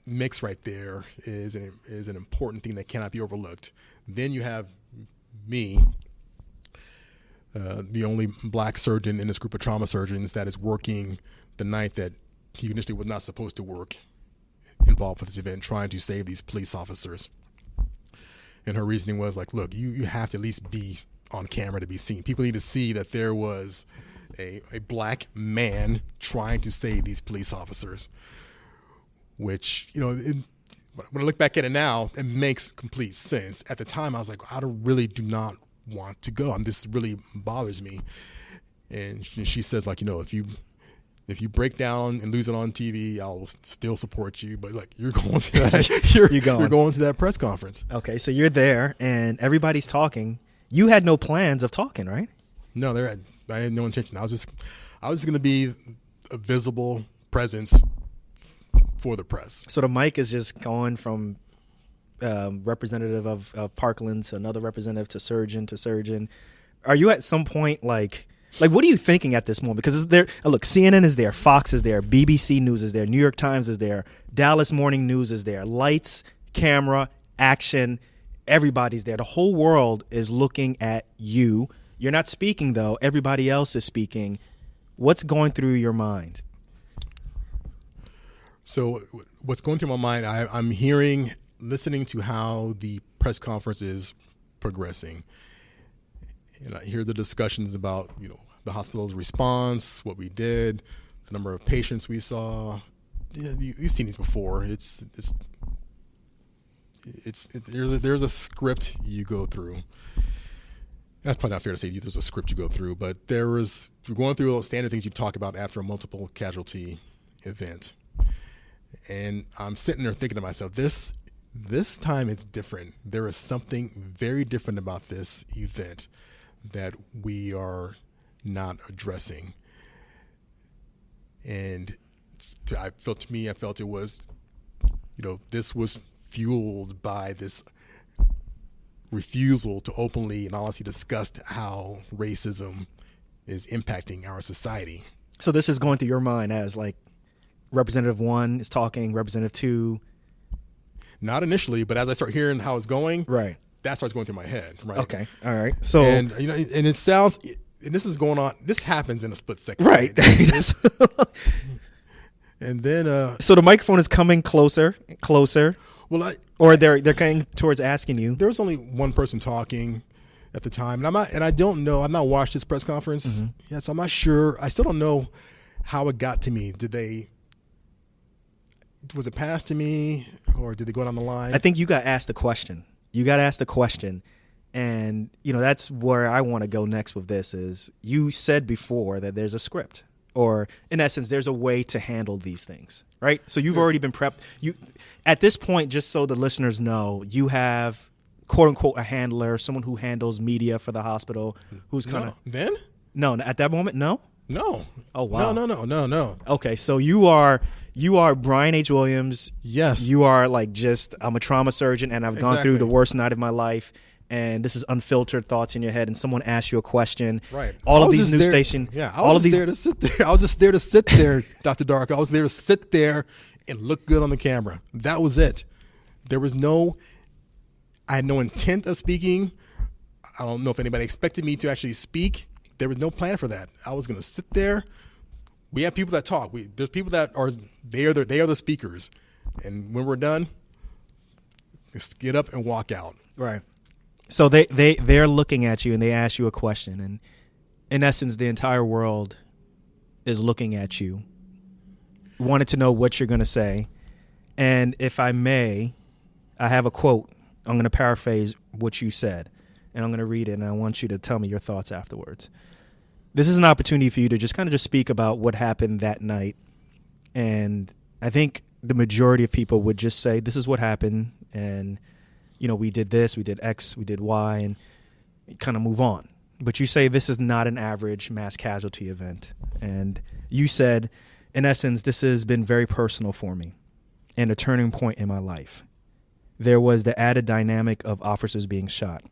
Speaker 2: mix right there is an important thing that cannot be overlooked. Then you have me, the only black surgeon in this group of trauma surgeons that is working the night that he initially was not supposed to work, involved with this event, trying to save these police officers. And her reasoning was like, look, you have to at least be on camera to be seen. People need to see that there was a black man trying to save these police officers, which, when I look back at it now, it makes complete sense. At the time, I was like, I really do not want to go. This really bothers me. And she says, like, if you break down and lose it on TV, I'll still support you. But like, you're going to that, you're going to that press conference.
Speaker 1: Okay, so you're there and everybody's talking. You had no plans of talking, right?
Speaker 2: No, I had no intention. I was just going to be a visible presence for the press.
Speaker 1: So the mic is just going from representative of Parkland to another representative to surgeon. Are you at some point like what are you thinking at this moment? Because look, CNN is there, Fox is there, BBC News is there, New York Times is there, Dallas Morning News is there, lights, camera, action, everybody's there. The whole world is looking at you. You're not speaking though. Everybody else is speaking. What's going through your mind?
Speaker 2: So what's going through my mind, I'm listening to how the press conference is progressing. And I hear the discussions about, the hospital's response, what we did, the number of patients we saw. Yeah, you've seen these before. It's there's a script you go through. That's probably not fair to say there's a script you go through, but you're going through all standard things you talk about after a multiple casualty event. And I'm sitting there thinking to myself, this time it's different. There is something very different about this event that we are not addressing. And I felt it was, this was fueled by this refusal to openly and honestly discuss how racism is impacting our society.
Speaker 1: So this is going through your mind as like Representative 1 is talking, Representative 2.
Speaker 2: Not initially, but as I start hearing how it's going,
Speaker 1: right,
Speaker 2: that starts going through my head. Right.
Speaker 1: Okay. All right. So
Speaker 2: and it sounds, and this is going on. This happens in a split second.
Speaker 1: Right.
Speaker 2: And then
Speaker 1: so the microphone is coming closer.
Speaker 2: Well,
Speaker 1: or they're coming towards asking you.
Speaker 2: There was only one person talking at the time, and I don't know. I've not watched this press conference yet, so I'm not sure. I still don't know how it got to me. Was it passed to me, or did they go down the line?
Speaker 1: I think you got asked the question. And that's where I want to go next with this. Is you said before that there's a script, or in essence, there's a way to handle these things. Right. So you've already been prepped. At this point, just so the listeners know, you have quote unquote a handler, someone who handles media for the hospital, who's kind of No, at that moment, no.
Speaker 2: Oh
Speaker 1: wow.
Speaker 2: No.
Speaker 1: Okay, so you are Brian H. Williams.
Speaker 2: Yes.
Speaker 1: You are like I'm a trauma surgeon, and I've gone through the worst night of my life. And this is unfiltered thoughts in your head, and someone asks you a question.
Speaker 2: Right.
Speaker 1: All of these news stations.
Speaker 2: Yeah. I was there to sit there. I was just there to sit there, Dr. Dark. I was there to sit there and look good on the camera. That was it. I had no intent of speaking. I don't know if anybody expected me to actually speak. There was no plan for that. I was going to sit there. We have people that talk. There's people that they are the speakers. And when we're done, just get up and walk out.
Speaker 1: Right. So they're looking at you and they ask you a question, and in essence, the entire world is looking at you, wanted to know what you're going to say. And if I may, I have a quote. I'm going to paraphrase what you said, and I'm going to read it, and I want you to tell me your thoughts afterwards. This is an opportunity for you to just speak about what happened that night. And I think the majority of people would just say, this is what happened, and we did this, we did X, we did Y, and kind of move on. But you say this is not an average mass casualty event. And you said, in essence, this has been very personal for me and a turning point in my life. There was the added dynamic of officers being shot.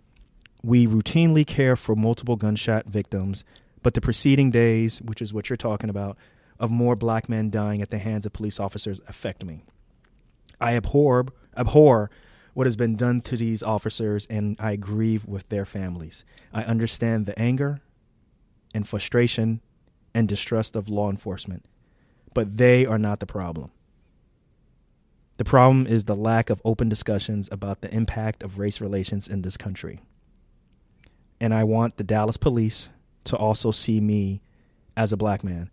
Speaker 1: We routinely care for multiple gunshot victims, but the preceding days, which is what you're talking about, of more black men dying at the hands of police officers affect me. I abhor what has been done to these officers, and I grieve with their families. I understand the anger and frustration and distrust of law enforcement, but they are not the problem. The problem is the lack of open discussions about the impact of race relations in this country. And I want the Dallas police to also see me as a black man,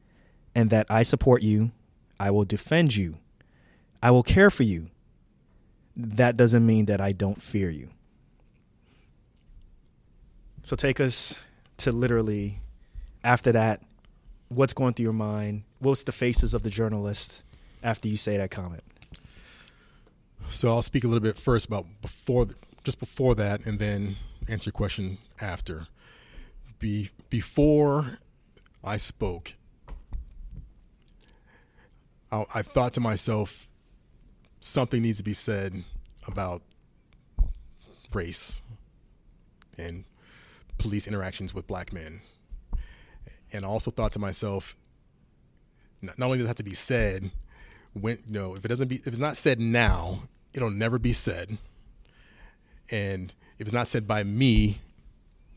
Speaker 1: and that I support you, I will defend you, I will care for you. That doesn't mean that I don't fear you. So take us to literally, after that, what's going through your mind? What's the faces of the journalists after you say that comment?
Speaker 2: So I'll speak a little bit first about before that, and then answer your question after. Before I spoke, I thought to myself, something needs to be said about race and police interactions with black men. And I also thought to myself, not only does it have to be said, if it's not said now, it'll never be said. And if it's not said by me,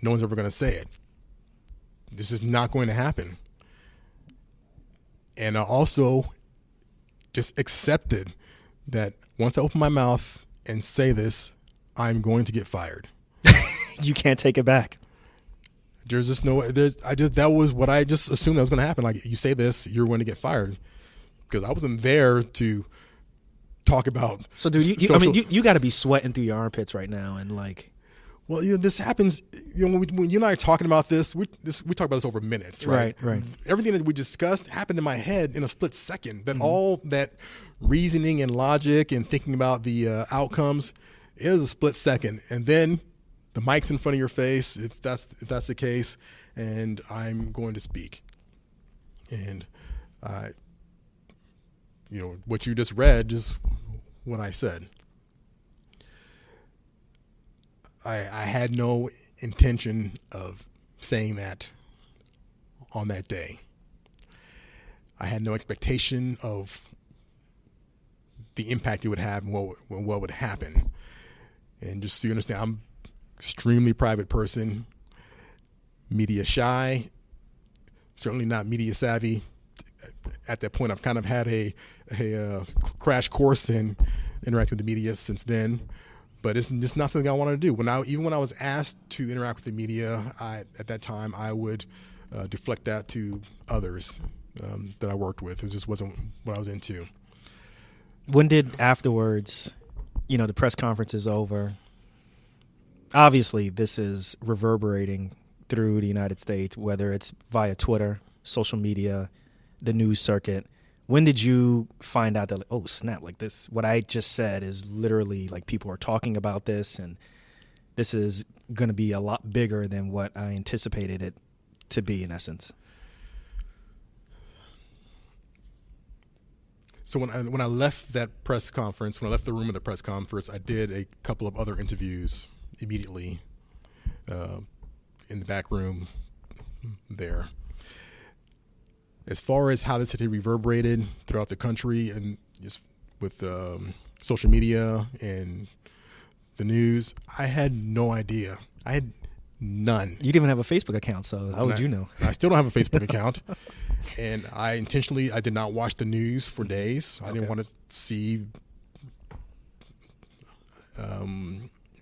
Speaker 2: no one's ever going to say it. This is not going to happen. And I also just accepted that once I open my mouth and say this, I'm going to get fired.
Speaker 1: You can't take it back.
Speaker 2: There's just that was what I just assumed that was going to happen. Like, you say this, you're going to get fired. Because I wasn't there to talk about.
Speaker 1: So, dude, you got to be sweating through your armpits right now, and like.
Speaker 2: Well, this happens. When you and I are talking about this, we talk about this over minutes, right?
Speaker 1: Right.
Speaker 2: Everything that we discussed happened in my head in a split second. That all that reasoning and logic and thinking about the outcomes, it was a split second, and then the mic's in front of your face. If that's the case, and I'm going to speak, and what you just read is what I said. I had no intention of saying that on that day. I had no expectation of the impact it would have and what would happen. And just so you understand, I'm extremely private person, media shy, certainly not media savvy. At that point, I've kind of had a crash course in interacting with the media since then. But it's just not something I wanted to do. Even when I was asked to interact with the media, at that time I would deflect that to others that I worked with. It just wasn't what I was into.
Speaker 1: When did afterwards, the press conference is over? Obviously, this is reverberating through the United States, whether it's via Twitter, social media, the news circuit. When did you find out that, oh, snap, like this, what I just said is literally like people are talking about this and this is going to be a lot bigger than what I anticipated it to be, in essence?
Speaker 2: So when I left that press conference, when I left the room of the press conference, I did a couple of other interviews immediately in the back room there. As far as how this had reverberated throughout the country and just with social media and the news, I had no idea. I had none.
Speaker 1: You didn't even have a Facebook account, so how would you know?
Speaker 2: I still don't have a Facebook account. And I did not watch the news for days. I didn't want to see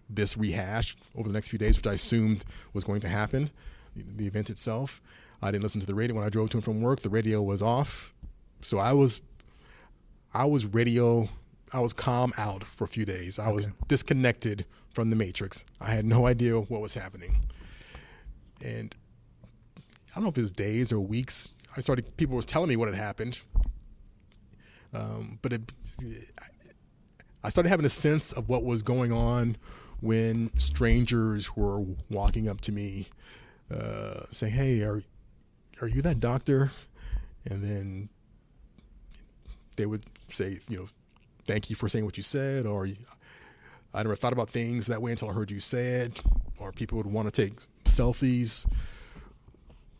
Speaker 2: this rehashed over the next few days, which I assumed was going to happen, the event itself. I didn't listen to the radio. When I drove to and from work, the radio was off. So I was calm out for a few days. I was disconnected from the matrix. I had no idea what was happening. And I don't know if it was days or weeks. People were telling me what had happened. But I started having a sense of what was going on when strangers were walking up to me, saying, "Hey, are you that doctor?" And then they would say, "Thank you for saying what you said," or "I never thought about things that way until I heard you say it," or people would want to take selfies,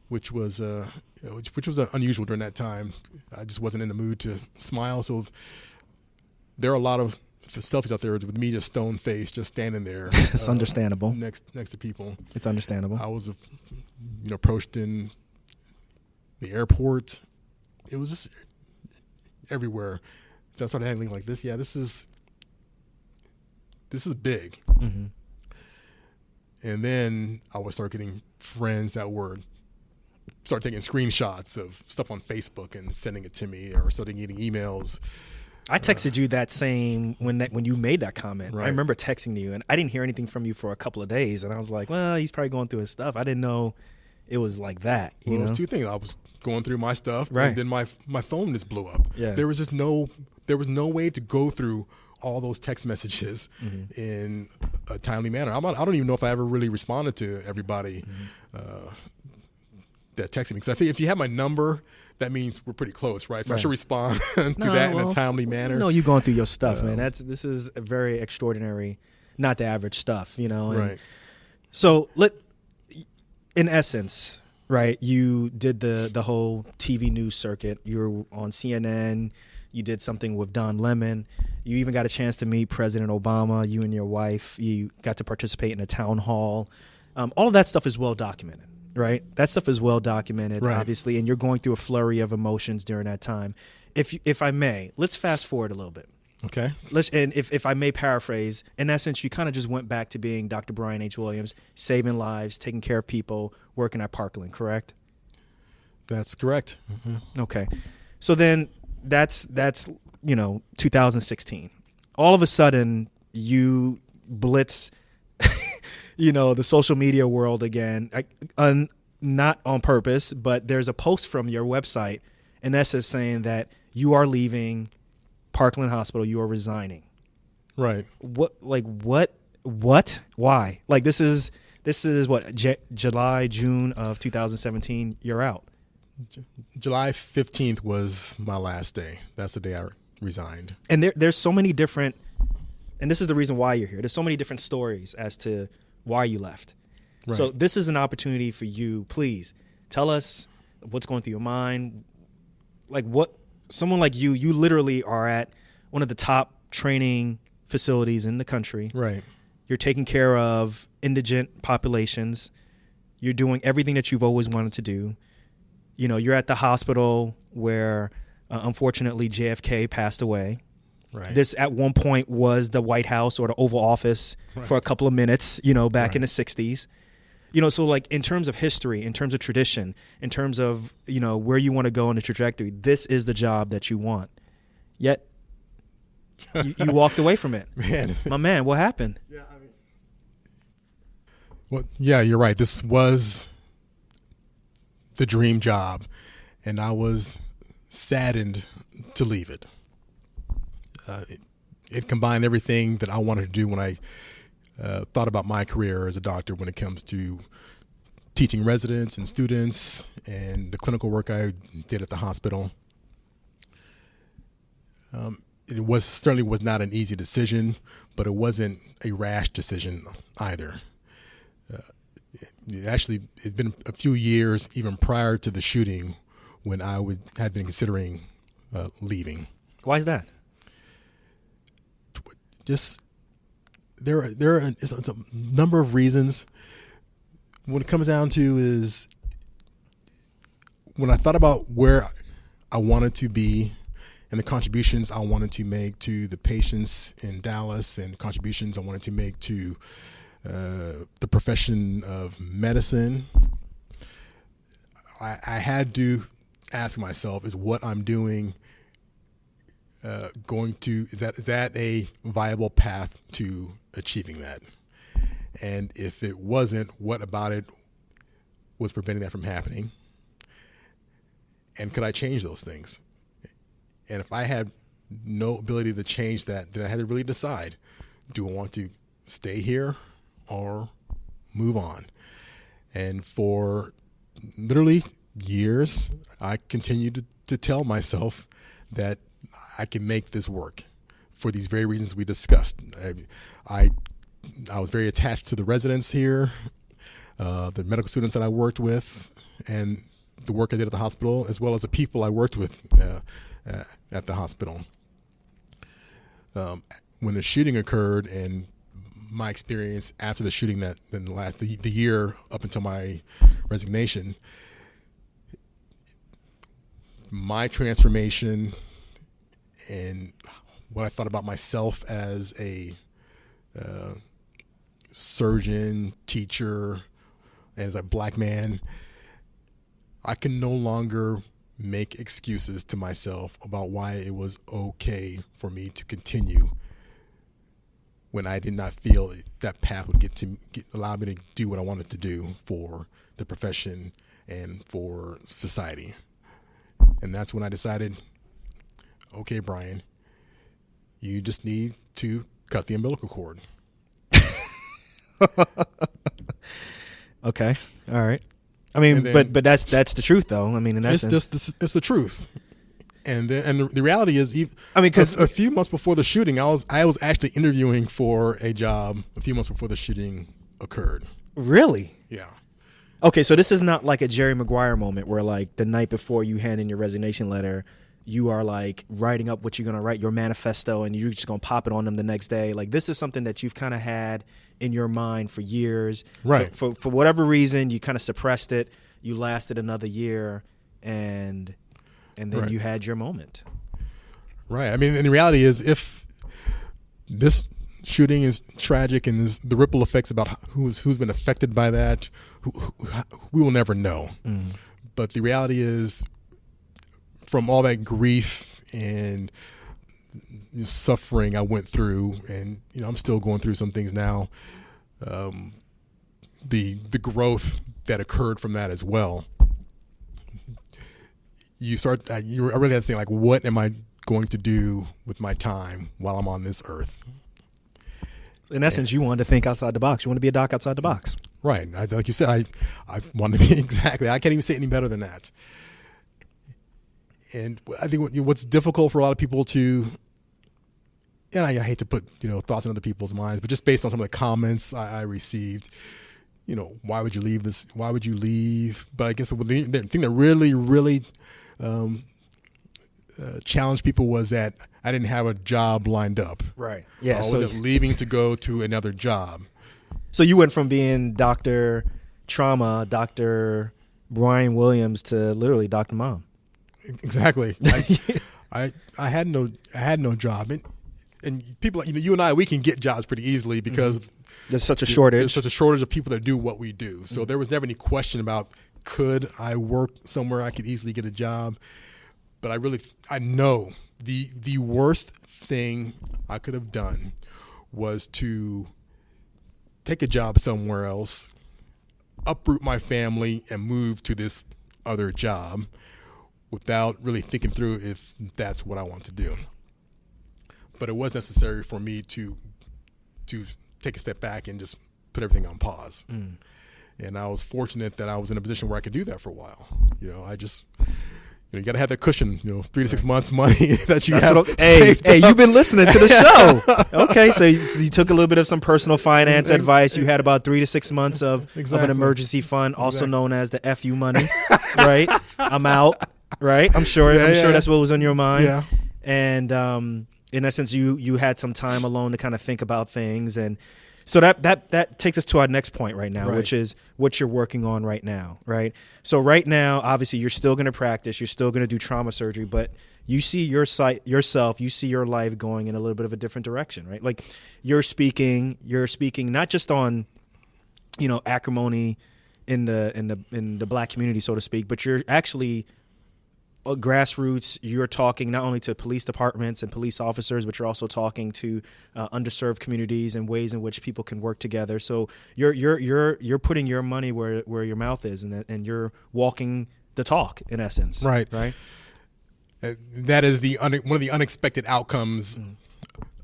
Speaker 2: which was unusual during that time. I just wasn't in the mood to smile, so there are a lot of selfies out there with me just stone faced, just standing there.
Speaker 1: It's understandable.
Speaker 2: Next to people.
Speaker 1: It's understandable.
Speaker 2: I was, approached in the airport. It was just everywhere. I started handling like this. Yeah, this is big.
Speaker 1: Mm-hmm.
Speaker 2: And then I would start getting friends that start taking screenshots of stuff on Facebook and sending it to me, or starting getting emails.
Speaker 1: I texted you that same when you made that comment.
Speaker 2: Right.
Speaker 1: I remember texting you, and I didn't hear anything from you for a couple of days, and I was like, well, he's probably going through his stuff. I didn't know it was like that.
Speaker 2: Well, it was two things. I was going through my stuff,
Speaker 1: right,
Speaker 2: and then my phone just blew up.
Speaker 1: Yeah.
Speaker 2: There was no way to go through all those text messages in a timely manner. I don't even know if I ever really responded to everybody that texted me. Because if you have my number, that means we're pretty close, right? So I should respond to that in a timely manner.
Speaker 1: No, you're going through your stuff, man. This is a very extraordinary, not the average stuff, And
Speaker 2: right.
Speaker 1: So in essence, right, you did the whole TV news circuit. You were on CNN. You did something with Don Lemon. You even got a chance to meet President Obama, you and your wife. You got to participate in a town hall. All of that stuff is well documented, right? That stuff is well documented,
Speaker 2: right,
Speaker 1: obviously, and you're going through a flurry of emotions during that time. If I may, let's fast forward a little bit.
Speaker 2: Okay.
Speaker 1: And if I may paraphrase, in essence, you kind of just went back to being Dr. Brian H. Williams, saving lives, taking care of people, working at Parkland, correct?
Speaker 2: That's correct.
Speaker 1: Okay. So then that's 2016. all of a sudden you blitz, the social media world again, not on purpose, but there's a post from your website, in essence, saying that you are leaving Parkland Hospital, you are resigning.
Speaker 2: Right.
Speaker 1: What? Why? Like, this is what, July, June of 2017, you're out.
Speaker 2: July 15th was my last day. That's the day I resigned.
Speaker 1: And there's so many different, and this is the reason why you're here. There's so many different stories as to why you left.
Speaker 2: Right.
Speaker 1: So this is an opportunity for you. Please tell us what's going through your mind. Like, someone like you literally are at one of the top training facilities in the country.
Speaker 2: Right.
Speaker 1: You're taking care of indigent populations. You're doing everything that you've always wanted to do. You're at the hospital where, unfortunately, JFK passed away.
Speaker 2: Right.
Speaker 1: This, at one point, was the White House or the Oval Office for a couple of minutes, back in the 60s. So, like, in terms of history, in terms of tradition, in terms of, where you want to go in the trajectory, this is the job that you want. Yet, you walked away from it.
Speaker 2: Man.
Speaker 1: My man, what happened?
Speaker 2: Well, yeah, you're right. This was the dream job, and I was saddened to leave it. It combined everything that I wanted to do when I thought about my career as a doctor when it comes to teaching residents and students and the clinical work I did at the hospital. It certainly was not an easy decision, but it wasn't a rash decision either. It'd been a few years even prior to the shooting when I had been considering leaving.
Speaker 1: Why is that?
Speaker 2: Just there are a number of reasons. When it comes down to is when I thought about where I wanted to be and the contributions I wanted to make to the patients in Dallas and contributions I wanted to make to the profession of medicine, I had to ask myself, is what I'm doing is that a viable path to achieving that? And if it wasn't, what about it was preventing that from happening? And could I change those things? And if I had no ability to change that, then I had to really decide, do I want to stay here or move on? And for literally years, I continued to tell myself that I can make this work for these very reasons we discussed. I was very attached to the residents here, the medical students that I worked with, and the work I did at the hospital, as well as the people I worked with at the hospital. When the shooting occurred, and my experience after the shooting, the year up until my resignation, my transformation and what I thought about myself as a surgeon, teacher, and as a black man, I can no longer make excuses to myself about why it was okay for me to continue when I did not feel that path would allow me to do what I wanted to do for the profession and for society. And that's when I decided, okay, Brian, you just need to cut the umbilical cord.
Speaker 1: Okay. All right. I mean, then, but that's the truth, though. I mean, in that sense,
Speaker 2: it's the truth. And the reality is,
Speaker 1: because
Speaker 2: a few months before the shooting, I was actually interviewing for a job a few months before the shooting occurred.
Speaker 1: Really?
Speaker 2: Yeah.
Speaker 1: Okay, so this is not like a Jerry Maguire moment where, like, the night before you hand in your resignation letter, you are like writing up what you're gonna write, your manifesto, and you're just gonna pop it on them the next day. Like, this is something that you've kind of had in your mind for years.
Speaker 2: Right.
Speaker 1: For whatever reason, you kind of suppressed it. You lasted another year, and then
Speaker 2: right.
Speaker 1: You had your moment.
Speaker 2: Right. I mean, and the reality is, if this shooting is tragic and there's the ripple effects about who's been affected by that, we will never know. Mm. But the reality is, from all that grief and suffering I went through, and I'm still going through some things now. The growth that occurred from that as well. You really have to think, like, what am I going to do with my time while I'm on this earth?
Speaker 1: In essence, you wanted to think outside the box. You want to be a doc outside the box.
Speaker 2: Right. Like you said, I wanted to be exactly. I can't even say it any better than that. And I think what's difficult for a lot of people to, and I hate to put thoughts in other people's minds, but just based on some of the comments I received, why would you leave this? Why would you leave? But I guess the thing that really challenged people was that I didn't have a job lined up.
Speaker 1: Right. Yeah.
Speaker 2: I was leaving to go to another job.
Speaker 1: So you went from being Dr. Trauma, Dr. Brian Williams, to literally Dr. Mom.
Speaker 2: Exactly. I had no job, and people, you and I, we can get jobs pretty easily because
Speaker 1: there's such a shortage.
Speaker 2: There's such a shortage of people that do what we do. So there was never any question about, could I work somewhere I could easily get a job? But I know the worst thing I could have done was to take a job somewhere else, uproot my family, and move to this other job without really thinking through if that's what I want to do. But it was necessary for me to take a step back and just put everything on pause. And I was fortunate that I was in a position where I could do that for a while. You got to have that cushion, 3 to 6 months money that you have.
Speaker 1: Hey, you've been listening to the show. Okay, so you took a little bit of some personal finance advice. You had about 3 to 6 months of an emergency fund, also known as the FU money, right? I'm out, right? I'm sure that's what was on your mind.
Speaker 2: Yeah.
Speaker 1: And in essence, you had some time alone to kind of think about things, and so that takes us to our next point right now, which is what you're working on right now, right? So right now, obviously, you're still going to practice, you're still going to do trauma surgery, but you see yourself, you see your life going in a little bit of a different direction, right? Like you're speaking not just on, acrimony in the Black community, so to speak, but you're actually grassroots. You're talking not only to police departments and police officers, but you're also talking to underserved communities and ways in which people can work together. So you're putting your money where your mouth is, and you're walking the talk in essence.
Speaker 2: Right. That is one of the unexpected outcomes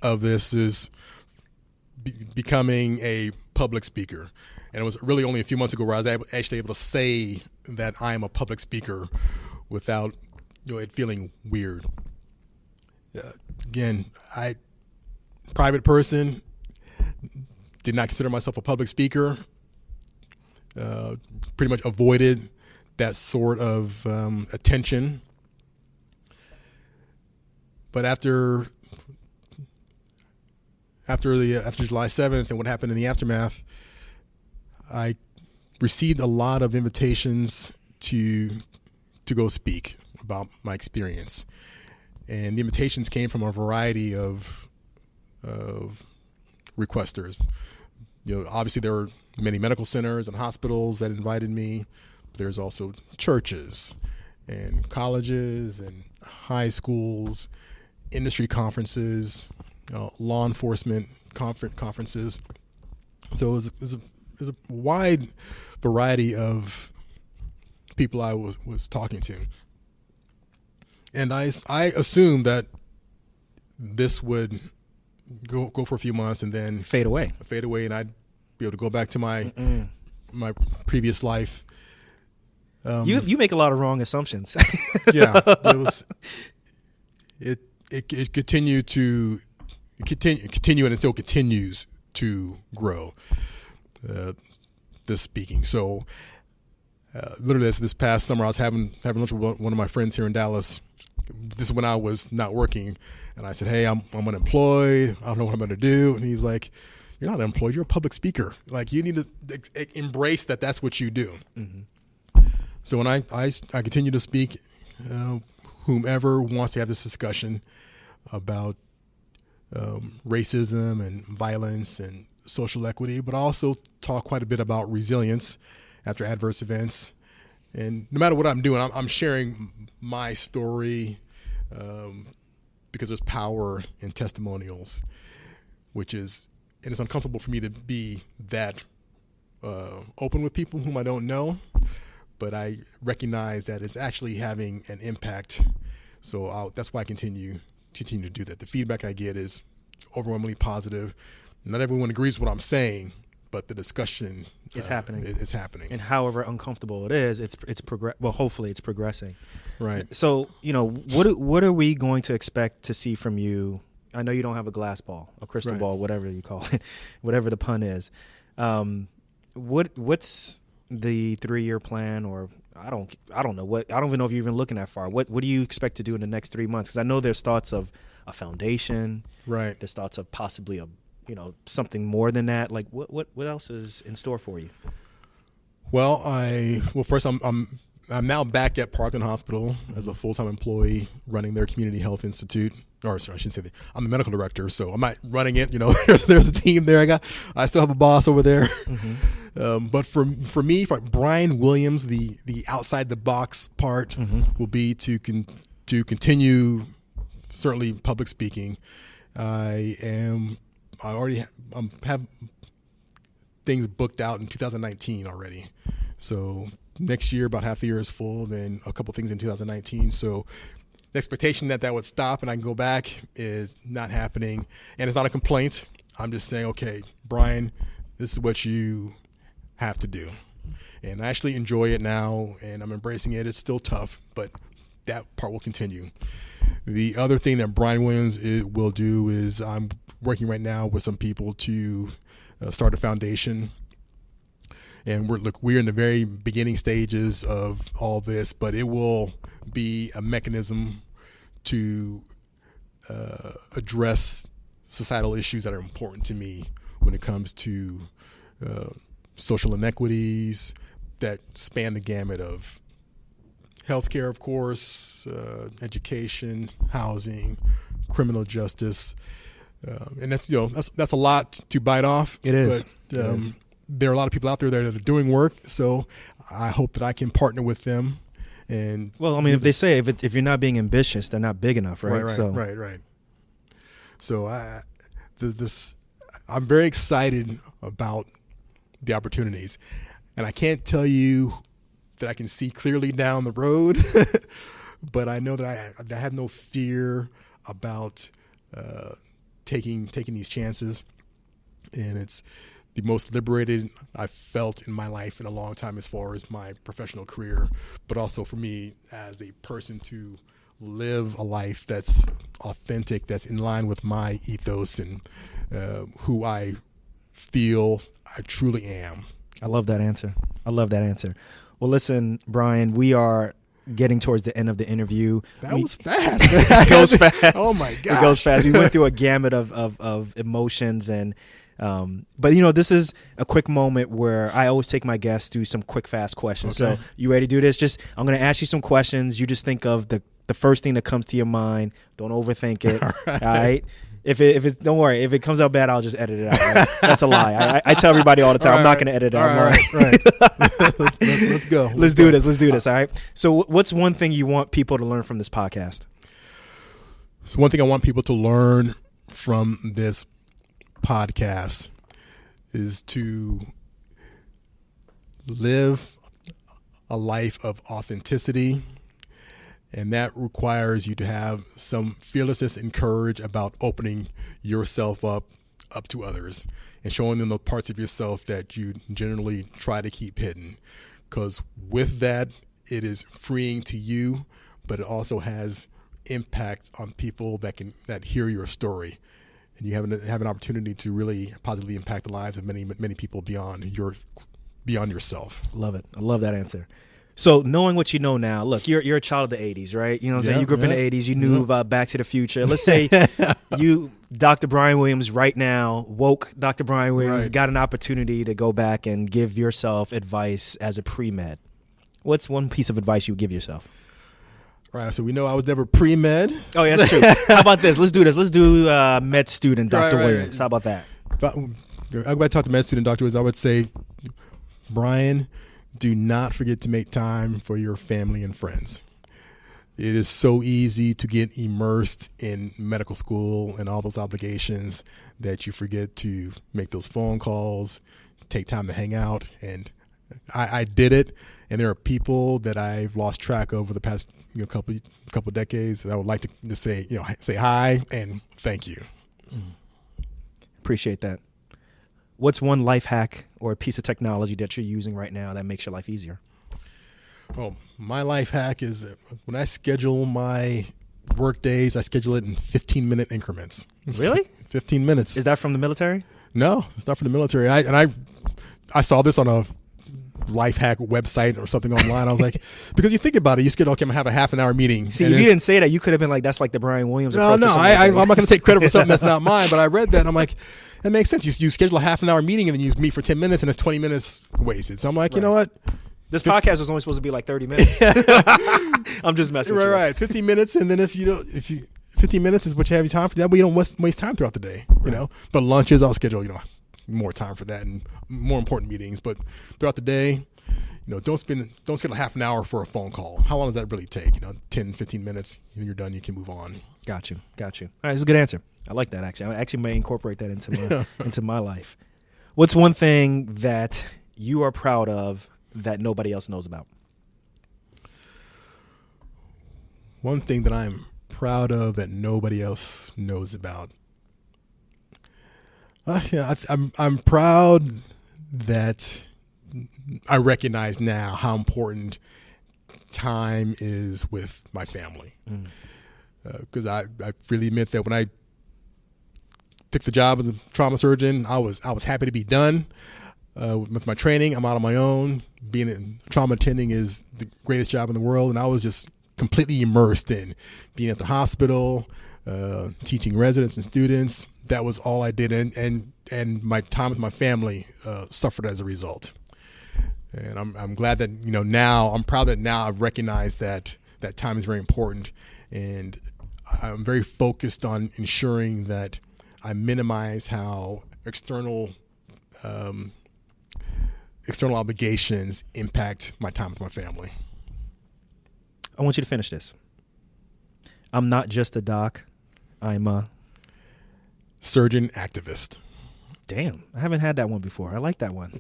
Speaker 2: of this is becoming a public speaker. And it was really only a few months ago where I was actually able to say that I am a public speaker without it feeling weird. Again, private person, did not consider myself a public speaker. Pretty much avoided that sort of attention. But after July 7th and what happened in the aftermath, I received a lot of invitations to go speak about my experience. And the invitations came from a variety of requesters. Obviously there were many medical centers and hospitals that invited me. There's also churches and colleges and high schools, industry conferences, law enforcement conferences. So it was a wide variety of people I was talking to. And I assumed that this would go for a few months and then
Speaker 1: fade away,
Speaker 2: and I'd be able to go back to my previous life.
Speaker 1: You make a lot of wrong assumptions.
Speaker 2: Yeah, it continued to continue, and it still continues to grow. This speaking. So literally this past summer, I was having lunch with one of my friends here in Dallas. This is when I was not working, and I said, "Hey, I'm unemployed. I don't know what I'm going to do." And he's like, "You're not unemployed. You're a public speaker. Like, you need to embrace that. That's what you do." Mm-hmm. So when I continue to speak, whomever wants to have this discussion about racism and violence and social equity, but also talk quite a bit about resilience after adverse events. And no matter what I'm doing, I'm sharing my story, because there's power in testimonials, and it's uncomfortable for me to be that open with people whom I don't know, but I recognize that it's actually having an impact. So that's why I continue to do that. The feedback I get is overwhelmingly positive. Not everyone agrees with what I'm saying, but the discussion
Speaker 1: is happening.
Speaker 2: It's happening.
Speaker 1: And however uncomfortable it is, hopefully it's progressing.
Speaker 2: Right.
Speaker 1: So, what are we going to expect to see from you? I know you don't have a glass ball, a crystal ball, whatever you call it, whatever the pun is. What's the 3-year plan, or I don't know what, I don't even know if you're even looking that far. What do you expect to do in the next 3 months? Because I know there's thoughts of a foundation,
Speaker 2: right?
Speaker 1: There's thoughts of possibly something more than that. Like what else is in store for you?
Speaker 2: Well, first I'm now back at Parkland Hospital as a full-time employee running their community health institute. Or sorry, I shouldn't say that. I'm the medical director, so I'm not running it. There's a team there. I still have a boss over there. Mm-hmm. But for me, for Brian Williams, the outside the box part will be to continue certainly public speaking. I have things booked out in 2019 already. So next year, about half the year is full. Then a couple things in 2019. So the expectation that would stop and I can go back is not happening. And it's not a complaint. I'm just saying, okay, Brian, this is what you have to do. And I actually enjoy it now, and I'm embracing it. It's still tough, but that part will continue. The other thing that Brian Williams will do is I'm working right now with some people to start a foundation. And we're in the very beginning stages of all this, but it will be a mechanism to address societal issues that are important to me when it comes to social inequities that span the gamut of healthcare, of course, education, housing, criminal justice, and that's a lot to bite off.
Speaker 1: It is.
Speaker 2: But, there are a lot of people out there that are doing work, so I hope that I can partner with them. And
Speaker 1: if they say if you're not being ambitious, they're not big enough, right?
Speaker 2: Right. So I'm very excited about the opportunities, and I can't tell you that I can see clearly down the road, but I know that I have no fear about taking these chances, and it's the most liberated I've felt in my life in a long time as far as my professional career, but also for me as a person to live a life that's authentic, that's in line with my ethos and who I feel I truly am.
Speaker 1: I love that answer. Well, listen, Brian, we are getting towards the end of the interview.
Speaker 2: That was fast.
Speaker 1: It goes fast.
Speaker 2: Oh my gosh.
Speaker 1: It goes fast. We went through a gamut of emotions and but this is a quick moment where I always take my guests through some quick, fast questions.
Speaker 2: Okay.
Speaker 1: So you ready to do this? I'm going to ask you some questions. You just think of the first thing that comes to your mind. Don't overthink it. All right. If it don't worry. If it comes out bad, I'll just edit it out. Right? That's a lie. I tell everybody all the time. I'm not going to edit it out.
Speaker 2: All right. Let's go.
Speaker 1: Let's do this. All right. So what's one thing you want people to learn from this podcast?
Speaker 2: So one thing I want people to learn from this podcast is to live a life of authenticity, and that requires you to have some fearlessness and courage about opening yourself up to others and showing them the parts of yourself that you generally try to keep hidden, because with that it is freeing to you, but it also has impact on people that hear your story. And you have an opportunity to really positively impact the lives of many people beyond yourself.
Speaker 1: Love it. I love that answer. So knowing what you know now, look, you're a child of the 80s, right? You know what I'm saying? You grew up in the 80s. You knew about Back to the Future. Let's say you, Dr. Brian Williams, right now, woke Dr. Brian Williams, got an opportunity to go back and give yourself advice as a pre-med. What's one piece of advice you would give yourself?
Speaker 2: Right, so we know I was never pre-med.
Speaker 1: Oh, yeah, that's true. How about this? Let's do this. Let's do med student Dr. Williams. How about that?
Speaker 2: If I talk to med student Dr. Williams, I would say, Brian, do not forget to make time for your family and friends. It is so easy to get immersed in medical school and all those obligations that you forget to make those phone calls, take time to hang out. And I did it. And there are people that I've lost track of over the past couple decades that I would like to just say hi and thank you.
Speaker 1: Appreciate that. What's one life hack or a piece of technology that you're using right now that makes your life easier?
Speaker 2: Oh, my life hack is when I schedule my work days, I schedule it in 15-minute increments.
Speaker 1: Really?
Speaker 2: 15 minutes.
Speaker 1: Is that from the military?
Speaker 2: No, it's not from the military. I saw this on a life hack website or something online. I was like, because you think about it, you schedule, okay, I'm going to have a half an hour meeting.
Speaker 1: See, if you didn't say that, you could have been like, that's like the Brian Williams approach.
Speaker 2: No, I'm not going to take credit for something that's not mine, but I read that and I'm like, that makes sense. You schedule a half an hour meeting and then you meet for 10 minutes and it's 20 minutes wasted. So I'm like, You know what?
Speaker 1: This podcast was only supposed to be like 30 minutes. I'm just messing with you.
Speaker 2: Right. 15 minutes, and then if you 15 minutes is what you have your time for. That way you don't waste time throughout the day.
Speaker 1: Right.
Speaker 2: But lunches I'll schedule more time for that and more important meetings. But throughout the day, don't schedule half an hour for a phone call. How long does that really take? 10, 15 minutes, and you're done. You can move on.
Speaker 1: Got you. All right, that's a good answer. I like that actually. I actually may incorporate that into my life. What's one thing that you are proud of that nobody else knows about?
Speaker 2: One thing that I'm proud of that nobody else knows about. I'm proud that I recognize now how important time is with my family. Because I really admit that when I took the job as a trauma surgeon, I was happy to be done. With my training, I'm out on my own. Being in trauma attending is the greatest job in the world, and I was just completely immersed in being at the hospital, teaching residents and students. That was all I did, and my time with my family suffered as a result. And I'm glad that now I'm proud that now I've recognized that time is very important, and I'm very focused on ensuring that I minimize how external obligations impact my time with my family.
Speaker 1: I want you to finish this. I'm not just a doc. I'm a
Speaker 2: surgeon activist.
Speaker 1: Damn, I haven't had that one before. I like that one.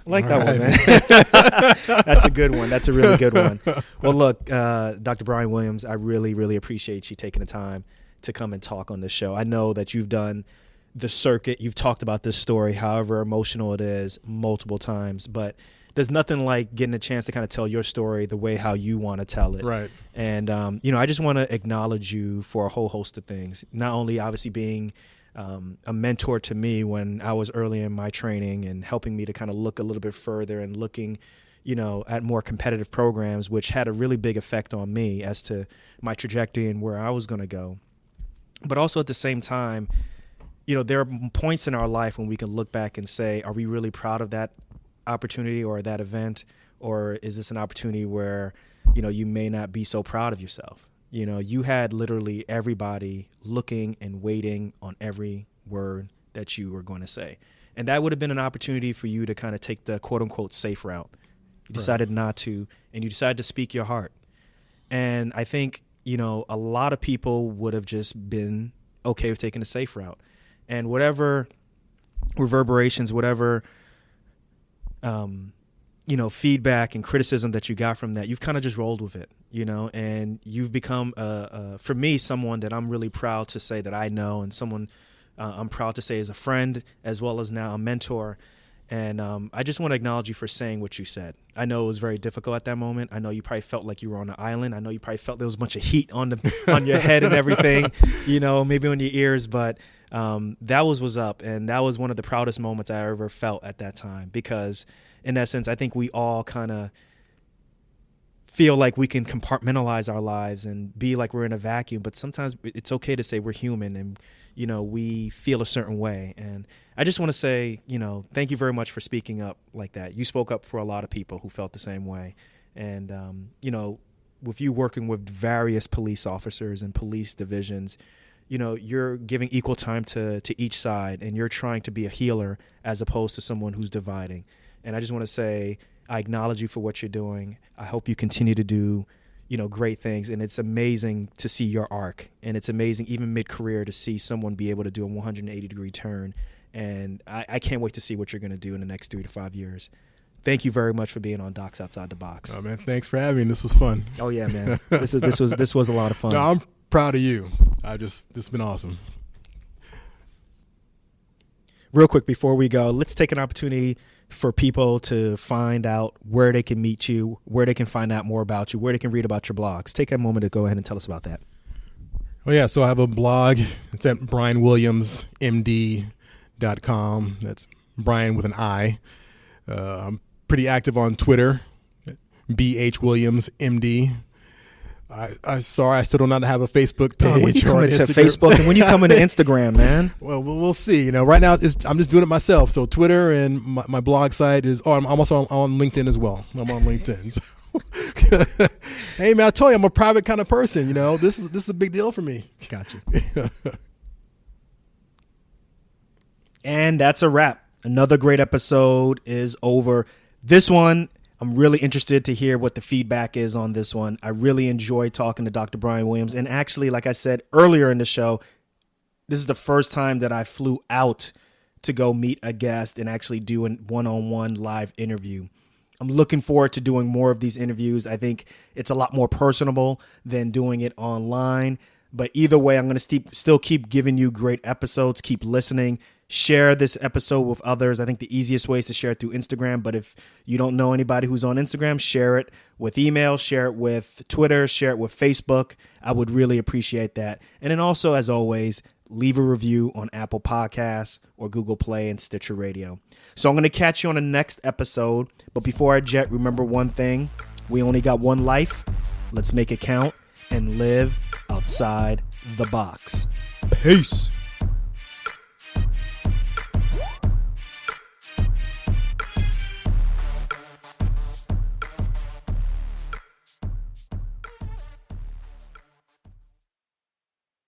Speaker 1: One, man. That's a good one. That's a really good one. Well, look, Dr. Brian Williams, I really, really appreciate you taking the time to come and talk on this show. I know that you've done the circuit. You've talked about this story, however emotional it is, multiple times, but there's nothing like getting a chance to kind of tell your story the way how you want to tell it.
Speaker 2: Right.
Speaker 1: And, I just want to acknowledge you for a whole host of things, not only obviously being a mentor to me when I was early in my training and helping me to kind of look a little bit further and looking, at more competitive programs, which had a really big effect on me as to my trajectory and where I was going to go. But also at the same time, there are points in our life when we can look back and say, are we really proud of that opportunity or that event? Or is this an opportunity where, you may not be so proud of yourself? You had literally everybody looking and waiting on every word that you were going to say. And that would have been an opportunity for you to kind of take the quote unquote safe route. You decided not to, and you decided to speak your heart. And I think, a lot of people would have just been okay with taking the safe route. And whatever reverberations, whatever, feedback and criticism that you got from that, you've kind of just rolled with it, and you've become, for me, someone that I'm really proud to say that I know, and someone I'm proud to say is a friend as well as now a mentor. And I just want to acknowledge you for saying what you said. I know it was very difficult at that moment. I know you probably felt like you were on an island. I know you probably felt there was a bunch of heat on your head and everything, maybe on your ears. But that was up. And that was one of the proudest moments I ever felt at that time. Because in essence, I think we all kind of feel like we can compartmentalize our lives and be like we're in a vacuum. But sometimes it's okay to say we're human and, we feel a certain way. And I just want to say, thank you very much for speaking up like that. You spoke up for a lot of people who felt the same way. And, with you working with various police officers and police divisions, you're giving equal time to each side, and you're trying to be a healer as opposed to someone who's dividing. And I just want to say, I acknowledge you for what you're doing. I hope you continue to do, great things. And it's amazing to see your arc. And it's amazing, even mid-career, to see someone be able to do a 180-degree turn. And I can't wait to see what you're going to do in the next 3 to 5 years. Thank you very much for being on Docs Outside the Box.
Speaker 2: Oh man, thanks for having me. This was fun.
Speaker 1: Oh yeah, man. This was a lot of fun.
Speaker 2: No, I'm proud of you. This has been awesome.
Speaker 1: Real quick before we go, let's take an opportunity for people to find out where they can meet you, where they can find out more about you, where they can read about your blogs. Take a moment to go ahead and tell us about that.
Speaker 2: Oh yeah, so I have a blog. It's at brianwilliamsmd.com. That's Brian with an I. I'm pretty active on Twitter, BHWilliamsMD. I'm sorry, I still do not have a Facebook page.
Speaker 1: When you coming to Facebook and when you coming to Instagram, man?
Speaker 2: Well, we'll see. Right now I'm just doing it myself. So Twitter and my blog site is. Oh, I'm also on LinkedIn as well. I'm on LinkedIn. So. Hey man, I told you I'm a private kind of person. This is a big deal for me.
Speaker 1: Gotcha. And that's a wrap. Another great episode is over. This one, I'm really interested to hear what the feedback is on this one. I really enjoyed talking to Dr. Brian Williams. And actually, like I said earlier in the show, this is the first time that I flew out to go meet a guest and actually do a one-on-one live interview. I'm looking forward to doing more of these interviews. I think it's a lot more personable than doing it online. But either way, I'm going to still keep giving you great episodes. Keep listening. Share this episode with others. I think the easiest way is to share it through Instagram. But if you don't know anybody who's on Instagram, share it with email, share it with Twitter, share it with Facebook. I would really appreciate that. And then also, as always, leave a review on Apple Podcasts or Google Play and Stitcher Radio. So I'm going to catch you on the next episode. But before I jet, remember one thing. We only got one life. Let's make it count and live outside the box. Peace.